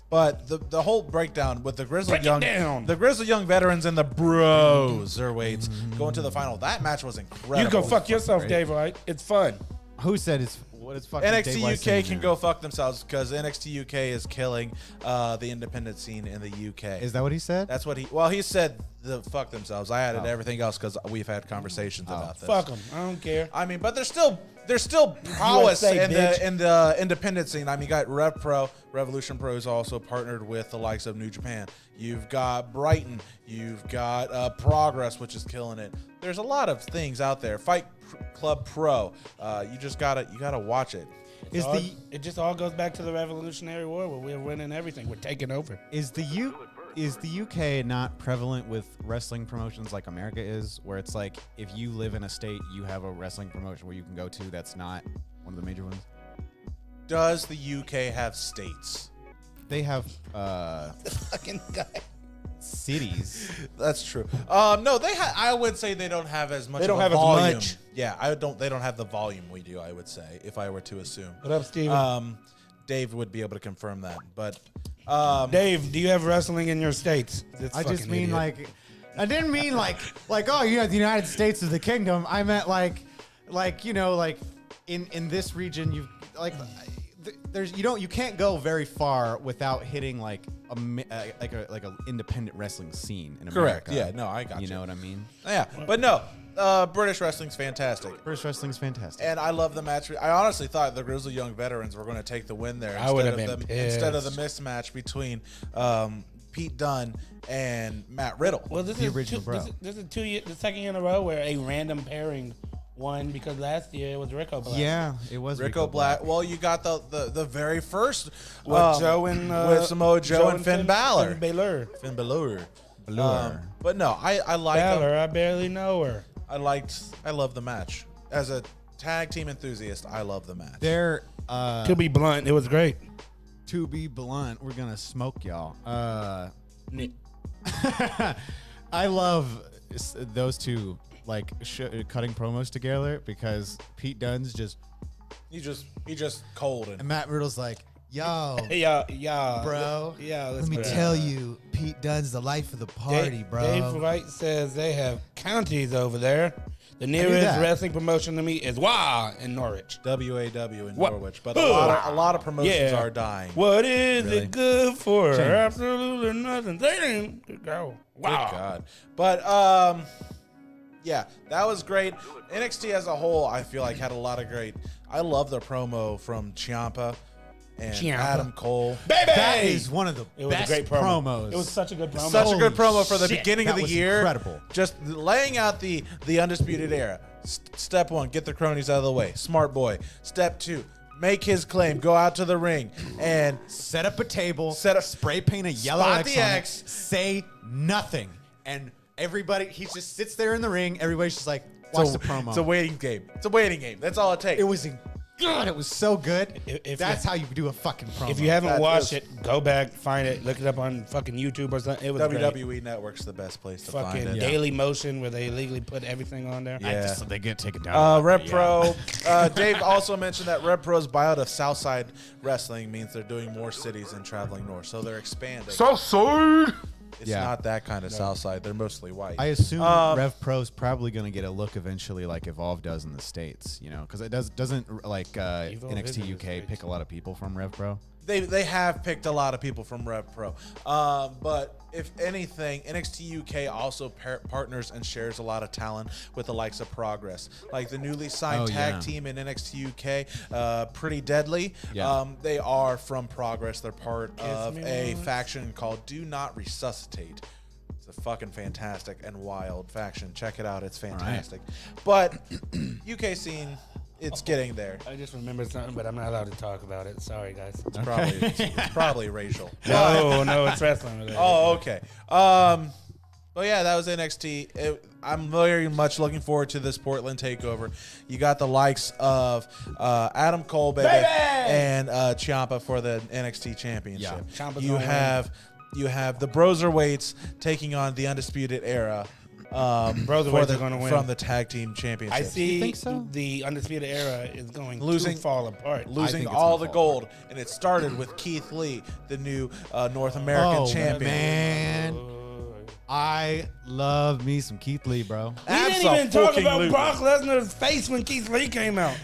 [SPEAKER 2] But the whole breakdown with the Grizzly
[SPEAKER 3] Break it
[SPEAKER 2] Young,
[SPEAKER 3] down.
[SPEAKER 2] the Grizzly Young veterans and the Zerweights going to the final. That match was incredible.
[SPEAKER 3] You go fuck yourself, Dave. Right? It's fun.
[SPEAKER 4] Who said it's what is fucking Dave White
[SPEAKER 2] NXT
[SPEAKER 4] saying
[SPEAKER 2] UK can
[SPEAKER 4] now?
[SPEAKER 2] go fuck themselves because NXT UK is killing the independent scene in the UK.
[SPEAKER 4] Is that what he said?
[SPEAKER 2] That's what he said the fuck themselves. I added everything else because we've had conversations about this.
[SPEAKER 3] Fuck them. I don't care.
[SPEAKER 2] I mean, but there's still prowess
[SPEAKER 3] USA,
[SPEAKER 2] in the independent scene. I mean, you got Rev Pro, Revolution Pro is also partnered with the likes of New Japan. You've got Brighton, you've got Progress, which is killing it. There's a lot of things out there. Fight Club Pro, you gotta watch it.
[SPEAKER 3] It just all goes back to the Revolutionary War where we're winning everything. We're taking over.
[SPEAKER 4] Is the UK not prevalent with wrestling promotions like America is, where it's like if you live in a state, you have a wrestling promotion where you can go to that's not one of the major ones?
[SPEAKER 2] Does the UK have states?
[SPEAKER 4] They have
[SPEAKER 3] Fucking guy.
[SPEAKER 4] cities.
[SPEAKER 2] That's true. No, I would say they don't have as much.
[SPEAKER 3] They don't
[SPEAKER 2] of a
[SPEAKER 3] have as
[SPEAKER 2] volume.
[SPEAKER 3] much.
[SPEAKER 2] Yeah, They don't have the volume we do. I would say, if I were to assume.
[SPEAKER 3] What up, Steven?
[SPEAKER 2] Dave would be able to confirm that. But
[SPEAKER 3] Dave, do you have wrestling in your states? This
[SPEAKER 4] I just
[SPEAKER 3] fucking
[SPEAKER 4] mean
[SPEAKER 3] idiot.
[SPEAKER 4] I didn't mean like oh, you know, the United States is the kingdom. I meant like you know, like in this region you like you can't go very far without hitting like a independent wrestling scene in America.
[SPEAKER 2] correct. Yeah, no, I got you.
[SPEAKER 4] You know what I mean?
[SPEAKER 2] Yeah, but no, British wrestling's fantastic.
[SPEAKER 4] British wrestling's fantastic.
[SPEAKER 2] And I love the match. I honestly thought the Grizzly Young veterans were going to take the win there
[SPEAKER 3] I would have
[SPEAKER 2] instead of the
[SPEAKER 3] pissed.
[SPEAKER 2] mismatch between Pete Dunne and Matt Riddle.
[SPEAKER 3] Well, this
[SPEAKER 4] The
[SPEAKER 3] is
[SPEAKER 4] original bro.
[SPEAKER 3] This is the second year in a row where a random pairing won because last year it was Rico Black.
[SPEAKER 4] Yeah, it was
[SPEAKER 2] Rico Black. Well, you got the very first
[SPEAKER 3] With Joe and
[SPEAKER 2] with Samoa Joe and Finn Balor.
[SPEAKER 3] Finn Balor.
[SPEAKER 2] Finn Balor.
[SPEAKER 4] Balor.
[SPEAKER 2] But no, I like
[SPEAKER 3] Balor, I barely know her.
[SPEAKER 2] I love the match. As a tag team enthusiast, I love the match.
[SPEAKER 4] They're
[SPEAKER 3] To be blunt, it was great.
[SPEAKER 4] to be blunt, we're gonna smoke y'all. I love those two like cutting promos together because Pete Dunne's just
[SPEAKER 2] He just cold and
[SPEAKER 4] Matt Riddle's like, yo,
[SPEAKER 3] Yeah,
[SPEAKER 4] bro.
[SPEAKER 3] Yeah,
[SPEAKER 4] let me tell you, Pete Dunne's the life of the party, bro.
[SPEAKER 3] Dave Wright says they have counties over there. The nearest
[SPEAKER 4] that.
[SPEAKER 3] wrestling promotion to me is WA in Norwich.
[SPEAKER 2] WAW in
[SPEAKER 3] What?
[SPEAKER 2] Norwich, but a lot of promotions
[SPEAKER 3] Yeah.
[SPEAKER 2] are dying.
[SPEAKER 3] What is
[SPEAKER 4] Really?
[SPEAKER 3] it good for?
[SPEAKER 4] Shame.
[SPEAKER 3] Absolutely nothing. They didn't go. Wow.
[SPEAKER 2] Good God. But yeah, that was great. NXT as a whole, I feel like had a lot of great. I love the promo from Ciampa and
[SPEAKER 3] Ciampa.
[SPEAKER 2] Adam Cole.
[SPEAKER 3] Baby!
[SPEAKER 4] That is one of the
[SPEAKER 3] It was
[SPEAKER 4] best
[SPEAKER 3] a great promo.
[SPEAKER 4] promos.
[SPEAKER 3] It was such a good promo.
[SPEAKER 2] Such a good
[SPEAKER 4] Holy
[SPEAKER 2] promo for the
[SPEAKER 4] shit,
[SPEAKER 2] beginning of
[SPEAKER 4] that
[SPEAKER 2] the
[SPEAKER 4] was
[SPEAKER 2] year.
[SPEAKER 4] incredible.
[SPEAKER 2] Just laying out the Undisputed Era. Step 1, get the cronies out of the way. Smart boy. Step 2, make his claim. Go out to the ring and
[SPEAKER 4] Set up a table,
[SPEAKER 2] Set up-
[SPEAKER 4] spray paint a yellow
[SPEAKER 2] spot
[SPEAKER 4] X
[SPEAKER 2] the
[SPEAKER 4] on it,
[SPEAKER 2] X.
[SPEAKER 4] say nothing. And everybody, he just sits there in the ring. Everybody's just like, watch the promo.
[SPEAKER 2] It's a waiting game. It's a waiting game. That's all it takes.
[SPEAKER 4] It was God, it was so good.
[SPEAKER 3] If
[SPEAKER 4] That's
[SPEAKER 3] you-
[SPEAKER 4] how you do a fucking promo.
[SPEAKER 3] If you haven't
[SPEAKER 2] That
[SPEAKER 3] watched
[SPEAKER 2] is-
[SPEAKER 3] it, go back, find it, look it up on fucking YouTube or something. It was great.
[SPEAKER 2] WWE Network's the best place to find
[SPEAKER 3] Fucking
[SPEAKER 2] it.
[SPEAKER 3] Daily Motion where they illegally put everything on there.
[SPEAKER 2] Yeah.
[SPEAKER 4] they get taken down.
[SPEAKER 2] Rev Pro. Dave also mentioned that Rev Pro's buyout of Southside Wrestling means they're doing more cities and traveling north, so they're expanding.
[SPEAKER 1] Southside.
[SPEAKER 2] It's
[SPEAKER 4] Yeah.
[SPEAKER 2] not that kind of Southside. They're mostly white.
[SPEAKER 4] I assume
[SPEAKER 2] Um,
[SPEAKER 4] Rev Pro's probably going to get a look eventually, like Evolve does in the States, you know, because it doesn't like
[SPEAKER 3] Evolve is
[SPEAKER 4] NXT
[SPEAKER 3] in the
[SPEAKER 4] UK
[SPEAKER 3] States.
[SPEAKER 4] pick a lot of people from Rev Pro.
[SPEAKER 2] They have picked a lot of people from Rev Pro, but if anything, NXT UK also partners and shares a lot of talent with the likes of Progress, like the newly signed tag team in NXT UK, Pretty Deadly.
[SPEAKER 4] Yeah.
[SPEAKER 2] They are from Progress. They're part of
[SPEAKER 3] me
[SPEAKER 2] a
[SPEAKER 3] once.
[SPEAKER 2] faction called Do Not Resuscitate. It's a fucking fantastic and wild faction. Check it out. It's fantastic. But UK scene, it's getting there.
[SPEAKER 3] I just remembered something, but I'm not allowed to talk about it. Sorry, guys.
[SPEAKER 2] It's probably racial.
[SPEAKER 3] No, it's wrestling related.
[SPEAKER 2] Oh, okay. But yeah, that was NXT. I'm very much looking forward to this Portland takeover. You got the likes of Adam Cole, baby, and Ciampa for the NXT Championship.
[SPEAKER 3] Yeah. Ciampa's
[SPEAKER 2] You
[SPEAKER 3] gonna
[SPEAKER 2] have the Broserweights taking on the Undisputed Era.
[SPEAKER 3] Broserweights are gonna win.
[SPEAKER 2] from the tag team championship.
[SPEAKER 3] I see
[SPEAKER 4] think so?
[SPEAKER 3] the Undisputed Era is going
[SPEAKER 2] Losing-
[SPEAKER 3] to fall apart.
[SPEAKER 2] losing
[SPEAKER 4] think it's
[SPEAKER 2] all
[SPEAKER 4] gonna
[SPEAKER 2] the
[SPEAKER 4] fall
[SPEAKER 2] gold, and it started with Keith Lee, the new North American champion.
[SPEAKER 4] man, I love me some Keith Lee, bro.
[SPEAKER 3] We didn't even talk about
[SPEAKER 2] Abso-fucking-lutely.
[SPEAKER 3] Brock Lesnar's face when Keith Lee came out.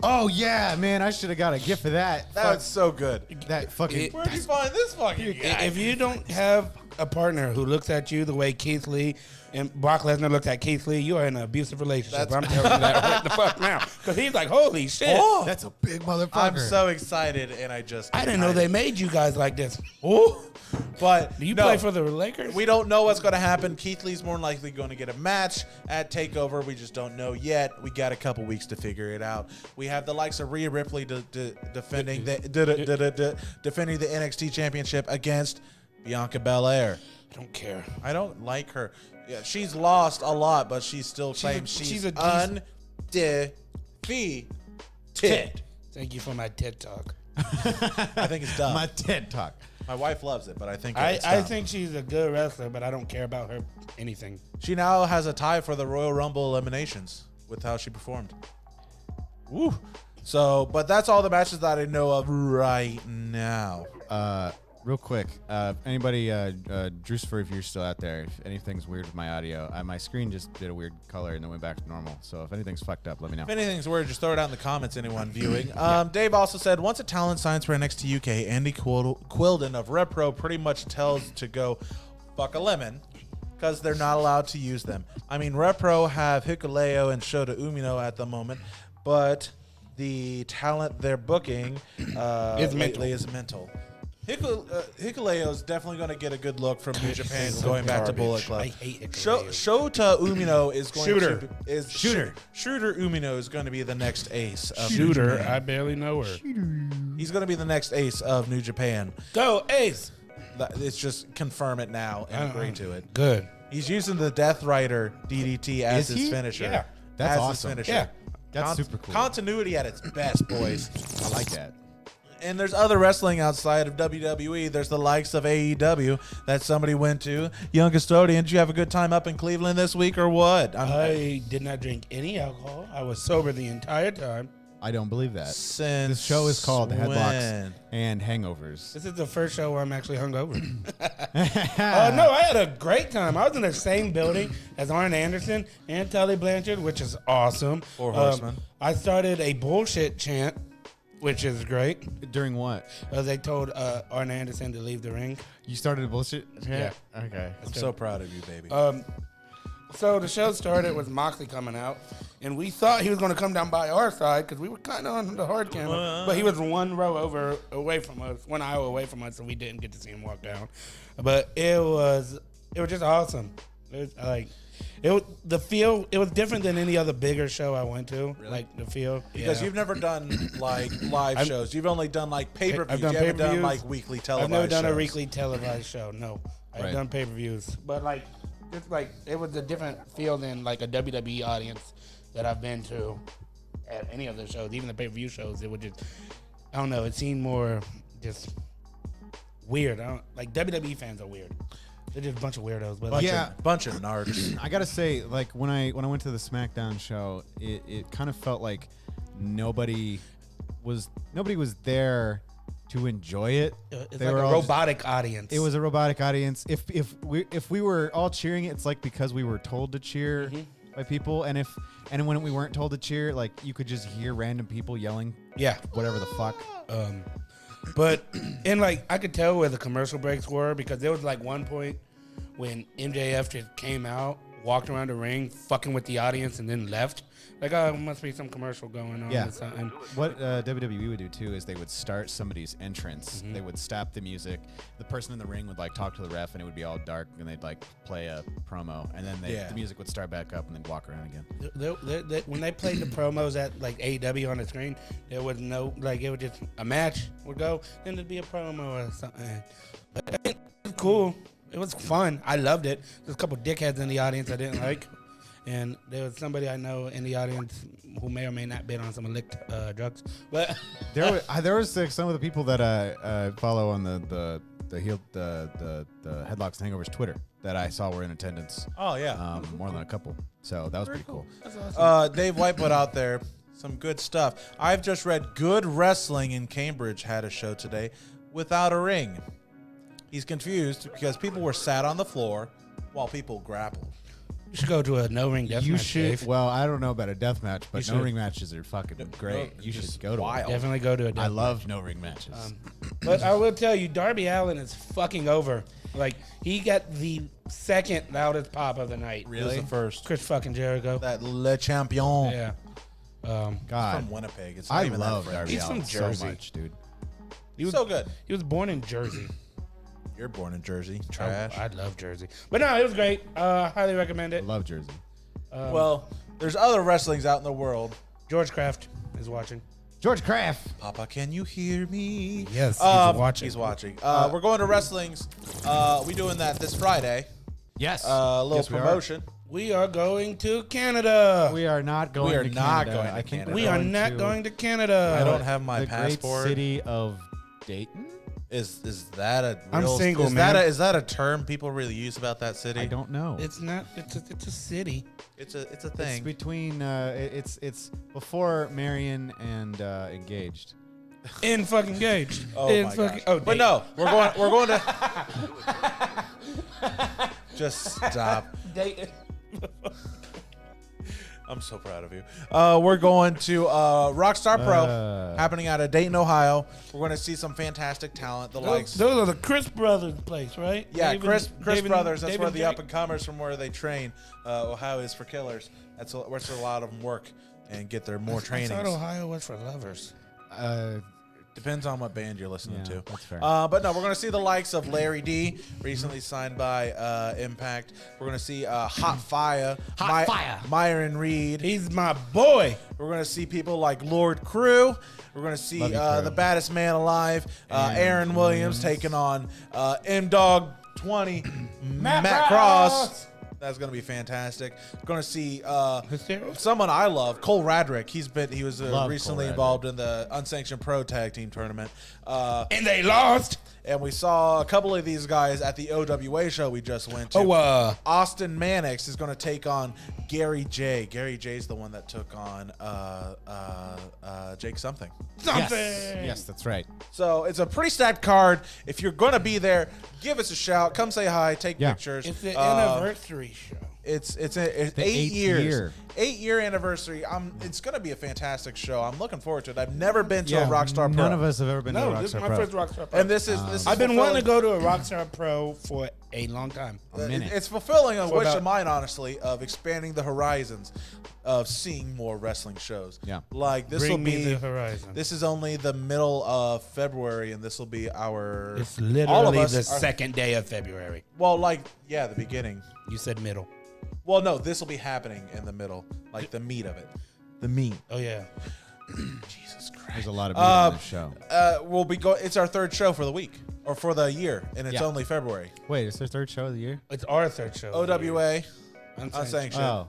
[SPEAKER 4] Oh yeah, man, I should have got a gift for that.
[SPEAKER 2] That's so good.
[SPEAKER 4] That fucking.
[SPEAKER 2] Where'd you find this fucking guy?
[SPEAKER 3] If you don't have a partner who looks at you the way Keith Lee and Brock Lesnar looked at Keith Lee, you are in an abusive relationship. I'm telling you that right the fuck now. Because he's like, holy shit.
[SPEAKER 2] Oh,
[SPEAKER 4] That's a big motherfucker.
[SPEAKER 2] I'm so excited, and I
[SPEAKER 3] I didn't know they made you guys like this.
[SPEAKER 2] Ooh. But
[SPEAKER 3] Do you
[SPEAKER 2] no,
[SPEAKER 3] play for the Lakers?
[SPEAKER 2] we don't know what's going to happen. Keith Lee's more than likely going to get a match at TakeOver. We just don't know yet. We got a couple weeks to figure it out. We have the likes of Rhea Ripley defending the NXT Championship against Bianca Belair.
[SPEAKER 3] I don't care.
[SPEAKER 2] I don't like her. Yeah, she's lost a lot, but she still claims she's
[SPEAKER 3] a decent-
[SPEAKER 2] undefeated.
[SPEAKER 3] Thank you for my TED Talk.
[SPEAKER 2] I think it's dumb.
[SPEAKER 4] My TED Talk.
[SPEAKER 2] My wife loves it, but I think
[SPEAKER 3] I
[SPEAKER 2] it's dumb.
[SPEAKER 3] think she's a good wrestler, but I don't care about her anything.
[SPEAKER 2] She now has a tie for the Royal Rumble eliminations with how she performed. Woo. So, but that's all the matches that I know of right now.
[SPEAKER 4] Real quick, anybody, Drucifer, if you're still out there, if anything's weird with my audio, my screen just did a weird color and then went back to normal. So if anything's fucked up, let me know.
[SPEAKER 2] If anything's weird, just throw it out in the comments, anyone viewing. Dave also said, once a talent signs for NXT UK, Andy Quilden of Repro pretty much tells to go fuck a lemon because they're not allowed to use them. I mean, Repro have Hikuleo and Shota Umino at the moment, but the talent they're booking lately is mental. Hikuleo is definitely going to get a good look from New Japan going back to Bullet Club.
[SPEAKER 3] I hate Hikuleo.
[SPEAKER 2] Shota Umino is going
[SPEAKER 3] Shooter.
[SPEAKER 2] to is Shooter Umino is going to be the next ace of New
[SPEAKER 3] Shooter,
[SPEAKER 2] Japan.
[SPEAKER 3] I barely know her.
[SPEAKER 2] He's going to be the next ace of New Japan.
[SPEAKER 3] Go, Ace.
[SPEAKER 2] It's just confirm it now and agree to it.
[SPEAKER 3] Good.
[SPEAKER 2] He's using the Death Rider DDT as
[SPEAKER 4] Is
[SPEAKER 2] his
[SPEAKER 4] he?
[SPEAKER 2] finisher.
[SPEAKER 3] Yeah.
[SPEAKER 4] That's
[SPEAKER 2] as
[SPEAKER 4] awesome.
[SPEAKER 2] His finisher.
[SPEAKER 3] Yeah.
[SPEAKER 4] That's super cool.
[SPEAKER 2] Continuity at its best, boys.
[SPEAKER 4] I like that.
[SPEAKER 2] And there's other wrestling outside of WWE. There's the likes of AEW that somebody went to. Young Custodian, did you have a good time up in Cleveland this week or what?
[SPEAKER 3] I did not drink any alcohol. I was sober the entire time.
[SPEAKER 4] I don't believe that.
[SPEAKER 2] Since
[SPEAKER 4] This show is called
[SPEAKER 2] when?
[SPEAKER 4] Headlocks and Hangovers.
[SPEAKER 3] This is the first show where I'm actually hungover. No, I had a great time. I was in the same building as Arn Anderson and Tully Blanchard, which is awesome.
[SPEAKER 2] Four Horsemen.
[SPEAKER 3] I started a bullshit chant, which is great.
[SPEAKER 4] During what?
[SPEAKER 3] They told Arn Anderson to leave the ring.
[SPEAKER 4] You started a bullshit?
[SPEAKER 3] Yeah.
[SPEAKER 4] Okay.
[SPEAKER 2] I'm so proud of you, baby.
[SPEAKER 3] So the show started with Moxley coming out, and we thought he was going to come down by our side because we were kind of on the hard camera, but he was one row away from us, 1 aisle away from us, so we didn't get to see him walk down. But it was just awesome. It was it was different than any other bigger show I went to. Really? Like the feel,
[SPEAKER 2] because you've never done like live shows. You've only done like pay-per-views.
[SPEAKER 3] I've done
[SPEAKER 2] you haven't done
[SPEAKER 3] pay-per-views.
[SPEAKER 2] like weekly televised
[SPEAKER 3] I've never done
[SPEAKER 2] shows.
[SPEAKER 3] a weekly televised show. No, I've
[SPEAKER 4] Right.
[SPEAKER 3] done pay-per-views, but like it's like it was a different feel than like a WWE audience that I've been to at any of the shows, even the pay-per-view shows. It would just, I don't know, it seemed more just weird. Like WWE fans are weird. They're just a bunch of weirdos. But like,
[SPEAKER 2] Bunch of nards.
[SPEAKER 4] I gotta say, like when I went to the SmackDown show, it kind of felt like nobody was there to enjoy it.
[SPEAKER 3] it's
[SPEAKER 4] They
[SPEAKER 3] like
[SPEAKER 4] were
[SPEAKER 3] a
[SPEAKER 4] all just-
[SPEAKER 3] robotic audience.
[SPEAKER 4] It was a robotic audience. If we were all cheering, it's like because we were told to cheer by people, and when we weren't told to cheer, like you could just hear random people yelling, whatever the fuck.
[SPEAKER 3] But and like I could tell where the commercial breaks were because there was like one point when MJF just came out, walked around the ring, fucking with the audience, and then left. Like, oh, must be some commercial going on
[SPEAKER 4] Yeah.
[SPEAKER 3] or something.
[SPEAKER 4] What WWE would do too is they would start somebody's entrance.
[SPEAKER 3] Mm-hmm.
[SPEAKER 4] They would stop the music. The person in the ring would like talk to the ref, and it would be all dark, and they'd like play a promo, and then the music would start back up, and then walk around again.
[SPEAKER 3] When they played the promos at like AEW on the screen, there was no like it was just a match would go, then there'd be a promo or something. But it was cool. It was fun. I loved it. There's a couple dickheads in the audience I didn't like, and there was somebody I know in the audience who may or may not been on some licked drugs. But
[SPEAKER 4] There was like, some of the people that I follow on the Headlocks and Hangovers Twitter that I saw were in attendance.
[SPEAKER 2] Oh yeah.
[SPEAKER 4] More than a couple. So that was pretty cool.
[SPEAKER 3] that's awesome.
[SPEAKER 2] Dave White put out there some good stuff. I've just read Good Wrestling in Cambridge had a show today without a ring. He's confused because people were sat on the floor while people grappled.
[SPEAKER 3] You should go to a no ring death
[SPEAKER 4] You
[SPEAKER 3] match.
[SPEAKER 4] should.
[SPEAKER 3] Dave.
[SPEAKER 4] Well, I don't know about a death match, but
[SPEAKER 3] You
[SPEAKER 4] no
[SPEAKER 3] should.
[SPEAKER 4] ring matches are fucking great. You should go to one.
[SPEAKER 2] wild.
[SPEAKER 3] Definitely go to a death
[SPEAKER 4] I love no ring matches.
[SPEAKER 3] But I will tell you, Darby Allin is fucking over. Like, he got the second loudest pop of the night.
[SPEAKER 2] He was the first.
[SPEAKER 3] Chris fucking Jericho.
[SPEAKER 2] That Le Champion.
[SPEAKER 3] Yeah.
[SPEAKER 4] God,
[SPEAKER 2] From Winnipeg. It's not
[SPEAKER 4] I
[SPEAKER 2] even
[SPEAKER 4] love
[SPEAKER 2] that French.
[SPEAKER 4] Darby
[SPEAKER 3] He's from
[SPEAKER 4] Allin so
[SPEAKER 3] Jersey.
[SPEAKER 4] much, dude.
[SPEAKER 3] He was
[SPEAKER 2] So good.
[SPEAKER 3] He was born in Jersey.
[SPEAKER 2] You're born in Jersey. Trash.
[SPEAKER 3] I love Jersey. But no, it was great. Highly recommend
[SPEAKER 4] I
[SPEAKER 3] it.
[SPEAKER 4] love Jersey.
[SPEAKER 2] Well, there's other wrestlings out in the world.
[SPEAKER 3] George Kraft is watching.
[SPEAKER 4] George Kraft.
[SPEAKER 2] Papa, can you hear me?
[SPEAKER 3] Yes, he's watching.
[SPEAKER 2] He's watching. We're going to wrestlings. We doing that this Friday.
[SPEAKER 4] Yes.
[SPEAKER 2] A little
[SPEAKER 4] Yes, we are.
[SPEAKER 2] promotion.
[SPEAKER 3] We are going to Canada.
[SPEAKER 4] We are not going.
[SPEAKER 2] We are
[SPEAKER 4] to
[SPEAKER 2] not
[SPEAKER 4] Canada.
[SPEAKER 2] going to
[SPEAKER 4] I think
[SPEAKER 2] Canada.
[SPEAKER 4] we're
[SPEAKER 3] We are not going to Canada.
[SPEAKER 2] I don't have my
[SPEAKER 4] the
[SPEAKER 2] passport.
[SPEAKER 4] great city of Dayton.
[SPEAKER 2] Is that a
[SPEAKER 3] I'm
[SPEAKER 2] real,
[SPEAKER 3] single,
[SPEAKER 2] is
[SPEAKER 3] man.
[SPEAKER 2] Is that a term people really use about that city?
[SPEAKER 4] I don't know.
[SPEAKER 3] It's not. It's a city.
[SPEAKER 2] It's a
[SPEAKER 4] It's
[SPEAKER 2] thing.
[SPEAKER 4] between. It's before Marion and engaged.
[SPEAKER 3] In fucking Gage.
[SPEAKER 2] Oh
[SPEAKER 3] in
[SPEAKER 2] my
[SPEAKER 3] fucking,
[SPEAKER 2] gosh.
[SPEAKER 3] oh,
[SPEAKER 2] But
[SPEAKER 3] Dayton.
[SPEAKER 2] no, we're going to just stop.
[SPEAKER 3] Dayton.
[SPEAKER 2] I'm so proud of you. We're going to Rockstar Pro, happening out of Dayton, Ohio. We're going to see some fantastic talent. The likes,
[SPEAKER 3] Those are the Chris Brothers place, right?
[SPEAKER 2] yeah,
[SPEAKER 3] David-
[SPEAKER 2] Chris
[SPEAKER 3] David-
[SPEAKER 2] Brothers. That's
[SPEAKER 3] David
[SPEAKER 2] where the
[SPEAKER 3] Jake?
[SPEAKER 2] up and comers from where they train. Ohio is for killers. That's where a lot of them work and get their more
[SPEAKER 3] I
[SPEAKER 2] trainings.
[SPEAKER 3] thought Ohio was for lovers.
[SPEAKER 2] Depends on what band you're listening
[SPEAKER 4] Yeah,
[SPEAKER 2] to.
[SPEAKER 4] that's fair.
[SPEAKER 2] But no, we're going to see the likes of Larry D, recently signed by Impact. We're going to see Hot Fire, Myron Reed.
[SPEAKER 3] He's my boy.
[SPEAKER 2] We're going to see people like Lord Crew. We're going to see
[SPEAKER 4] Love you, Crew.
[SPEAKER 2] the baddest man alive, Aaron Williams, taking on M-Dog 20, Matt Cross. That's going to be fantastic. Going to see
[SPEAKER 3] Hysteria?
[SPEAKER 2] someone I love, Cole Radrick. He was
[SPEAKER 4] Love
[SPEAKER 2] recently
[SPEAKER 4] Cole
[SPEAKER 2] involved in the unsanctioned pro tag team tournament.
[SPEAKER 3] And they lost.
[SPEAKER 2] And we saw a couple of these guys at the OWA show we just went to. Austin Mannix is going to take on Gary J. Gary J's the one that took on Jake something.
[SPEAKER 4] Yes, that's right.
[SPEAKER 2] So it's a pretty stacked card. If you're going to be there, give us a shout. Come say hi. Take pictures.
[SPEAKER 3] It's the anniversary show.
[SPEAKER 2] It's
[SPEAKER 4] The
[SPEAKER 2] 8 years.
[SPEAKER 4] year.
[SPEAKER 2] 8-year anniversary. It's going to be a fantastic show. I'm looking forward to it. I've never been to a Rockstar Pro.
[SPEAKER 4] None of us have ever been to a
[SPEAKER 3] No, this is
[SPEAKER 4] Rockstar
[SPEAKER 3] my
[SPEAKER 4] Pro.
[SPEAKER 3] first Rockstar Pro.
[SPEAKER 2] And this is
[SPEAKER 3] I've been wanting to
[SPEAKER 2] fulfilling-
[SPEAKER 3] go to a Rockstar Pro for a long time.
[SPEAKER 4] A minute.
[SPEAKER 2] It's fulfilling a
[SPEAKER 3] For
[SPEAKER 2] wish
[SPEAKER 3] about-
[SPEAKER 2] of mine, honestly, of expanding the horizons of seeing more wrestling shows.
[SPEAKER 4] Yeah.
[SPEAKER 2] Like this will
[SPEAKER 3] Bring me
[SPEAKER 2] be
[SPEAKER 3] the horizon.
[SPEAKER 2] This is only the middle of February, and this will be our.
[SPEAKER 3] It's
[SPEAKER 2] all of
[SPEAKER 3] literally
[SPEAKER 2] us
[SPEAKER 3] the
[SPEAKER 2] are-
[SPEAKER 3] second day of February.
[SPEAKER 2] Well, the beginning.
[SPEAKER 3] You said middle.
[SPEAKER 2] Well, no, this will be happening in the middle, like the meat of it. The meat.
[SPEAKER 3] Oh, yeah.
[SPEAKER 2] Jesus Christ.
[SPEAKER 4] There's a lot of meat on this show.
[SPEAKER 2] We'll be It's our third show for the week or for the year, and it's
[SPEAKER 4] Yeah.
[SPEAKER 2] only February.
[SPEAKER 4] Wait, it's their third show of the year?
[SPEAKER 3] It's our third show.
[SPEAKER 2] OWA,
[SPEAKER 3] Unsanctioned.
[SPEAKER 2] unsanctioned.
[SPEAKER 4] Oh.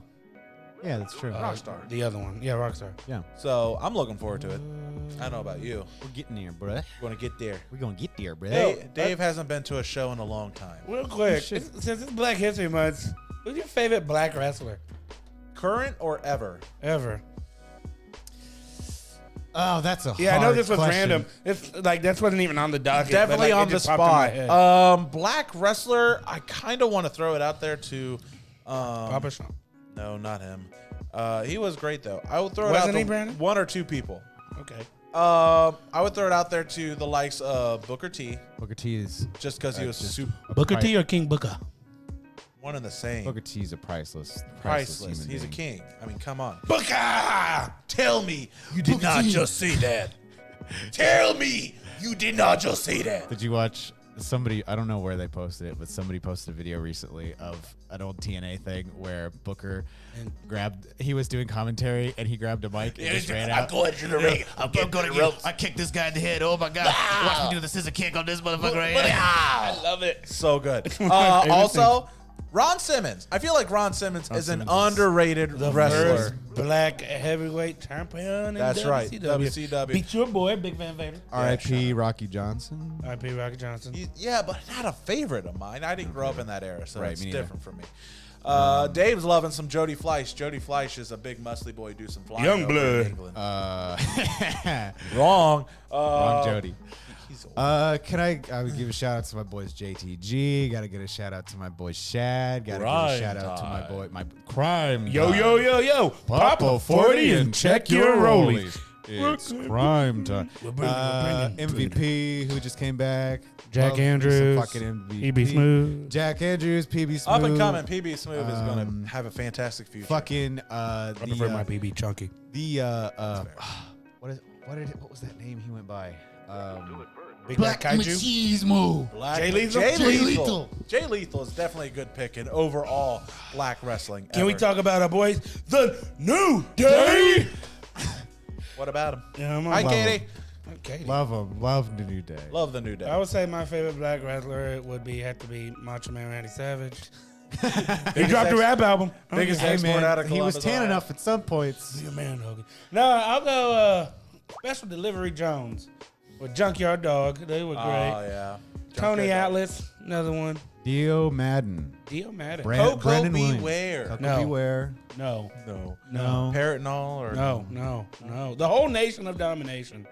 [SPEAKER 4] Yeah, that's true.
[SPEAKER 2] Rockstar.
[SPEAKER 3] The other one. Yeah, Rockstar.
[SPEAKER 4] Yeah.
[SPEAKER 2] So I'm looking forward to it. I don't know about you.
[SPEAKER 4] We're getting there, bruh.
[SPEAKER 2] We're gonna get there.
[SPEAKER 4] We're going to get there, bruh.
[SPEAKER 2] Dave hasn't been to a show in a long time.
[SPEAKER 3] Real quick,
[SPEAKER 4] Shit.
[SPEAKER 3] since it's Black History Month, who's your favorite black wrestler
[SPEAKER 2] Current or ever?
[SPEAKER 3] ever?
[SPEAKER 4] Oh, that's a
[SPEAKER 3] Yeah, I know
[SPEAKER 4] hard
[SPEAKER 3] this was
[SPEAKER 4] question.
[SPEAKER 3] random. It's like that wasn't even on the docket.
[SPEAKER 2] Definitely
[SPEAKER 3] but, like,
[SPEAKER 2] on
[SPEAKER 3] it
[SPEAKER 2] the
[SPEAKER 3] just popped in my
[SPEAKER 2] spot.
[SPEAKER 3] head.
[SPEAKER 2] Black wrestler. I kind of want to throw it out there to.
[SPEAKER 3] Papa Sean.
[SPEAKER 2] No, not him. He was great though. I would throw it
[SPEAKER 3] Wasn't
[SPEAKER 2] out
[SPEAKER 3] he,
[SPEAKER 2] to
[SPEAKER 3] Brandon?
[SPEAKER 2] one or two people.
[SPEAKER 3] Okay.
[SPEAKER 2] I would throw it out there to the likes of Booker T,
[SPEAKER 4] Booker T is
[SPEAKER 2] just because he was
[SPEAKER 4] just
[SPEAKER 2] super
[SPEAKER 3] Booker T or King Booker?
[SPEAKER 2] one and the same.
[SPEAKER 4] Booker T is a priceless
[SPEAKER 2] Priceless.
[SPEAKER 4] human
[SPEAKER 2] He's a
[SPEAKER 4] being.
[SPEAKER 2] king. I mean, come on.
[SPEAKER 3] Booker!
[SPEAKER 2] Tell me you did not just say that. Tell me you did not just say that.
[SPEAKER 4] Did you watch somebody? I don't know where they posted it, but somebody posted a video recently of an old TNA thing where Booker he was doing commentary and he grabbed a mic and just ran out.
[SPEAKER 1] I'm going to the ring. I'm going to the ropes.
[SPEAKER 6] I kicked this guy in the head. Oh my god! Watch me do the scissor kick on this motherfucker right here.
[SPEAKER 3] I love it.
[SPEAKER 2] So good. Also, Ron Simmons. I feel like Ron Simmons is an
[SPEAKER 4] Simmons is
[SPEAKER 2] underrated wrestler.
[SPEAKER 3] First black heavyweight champion.
[SPEAKER 2] That's
[SPEAKER 3] in
[SPEAKER 2] right,
[SPEAKER 3] WCW.
[SPEAKER 2] WCW.
[SPEAKER 3] Beat your boy, Big Van Vader.
[SPEAKER 4] R.I.P. Rocky Johnson.
[SPEAKER 3] R.I.P. Rocky Johnson.
[SPEAKER 2] Yeah, but not a favorite of mine. I didn't grow up in that era, so
[SPEAKER 4] Right,
[SPEAKER 2] it's
[SPEAKER 4] me neither.
[SPEAKER 2] different for me. Dave's loving some Jody Fleisch. Jody Fleisch is a big muscly boy, do some flying
[SPEAKER 3] Young
[SPEAKER 2] over
[SPEAKER 3] blood.
[SPEAKER 2] in England.
[SPEAKER 4] Wrong
[SPEAKER 2] Wrong.
[SPEAKER 4] Jody.
[SPEAKER 2] He's old.
[SPEAKER 4] I would give a shout out to my boys JTG. Gotta get a shout out to my boy Shad. Gotta give a shout out to my boy Crime.
[SPEAKER 3] Yo, yo, yo, yo.
[SPEAKER 4] Pop a 40 and check your rollies. It's crime time.
[SPEAKER 3] We're bringing
[SPEAKER 4] MVP who just came back.
[SPEAKER 3] Jack
[SPEAKER 4] Love me some
[SPEAKER 3] Andrews,
[SPEAKER 4] fucking MVP.
[SPEAKER 3] PB Smooth.
[SPEAKER 4] Jack Andrews, PB Smooth.
[SPEAKER 2] Up and coming, PB Smooth is going to have a fantastic future.
[SPEAKER 4] Fucking
[SPEAKER 3] I prefer my PB Chunky.
[SPEAKER 4] what was that name he went by?
[SPEAKER 3] Big Black Kaiju.
[SPEAKER 6] Machismo.
[SPEAKER 2] Black
[SPEAKER 3] Jay Lethal?
[SPEAKER 2] Jay
[SPEAKER 6] Jay
[SPEAKER 2] Lethal.
[SPEAKER 6] Lethal.
[SPEAKER 2] Jay Lethal is definitely a good pick in overall black wrestling.
[SPEAKER 3] Can we
[SPEAKER 2] ever.
[SPEAKER 3] talk about our boys? The New Day.
[SPEAKER 2] What about him?
[SPEAKER 3] Yeah, I'm
[SPEAKER 2] Hi,
[SPEAKER 3] on.
[SPEAKER 2] Katie.
[SPEAKER 3] Okay.
[SPEAKER 4] Love him. Love the New Day.
[SPEAKER 2] Love the New Day.
[SPEAKER 3] I would say my favorite black wrestler would have to be Macho Man Randy Savage. He dropped a rap album.
[SPEAKER 2] biggest
[SPEAKER 4] Hey
[SPEAKER 2] export out of
[SPEAKER 4] man, he was
[SPEAKER 2] Columbus,
[SPEAKER 4] tan
[SPEAKER 2] Ohio.
[SPEAKER 4] enough at some points.
[SPEAKER 3] Be a man, Hogan. No, I'll go Special Delivery Jones with Junkyard Dog. They were great.
[SPEAKER 2] Oh, yeah.
[SPEAKER 3] Tony
[SPEAKER 2] Junkyard Dog.
[SPEAKER 3] Atlas, another one.
[SPEAKER 4] Dio Madden.
[SPEAKER 3] Dio Madden.
[SPEAKER 2] Coco
[SPEAKER 4] Brandon Williams.
[SPEAKER 2] Beware.
[SPEAKER 4] Coco
[SPEAKER 3] No.
[SPEAKER 4] Beware.
[SPEAKER 3] No,
[SPEAKER 2] No.
[SPEAKER 3] no,
[SPEAKER 2] Parrot and all? Or
[SPEAKER 3] no. The whole Nation of Domination.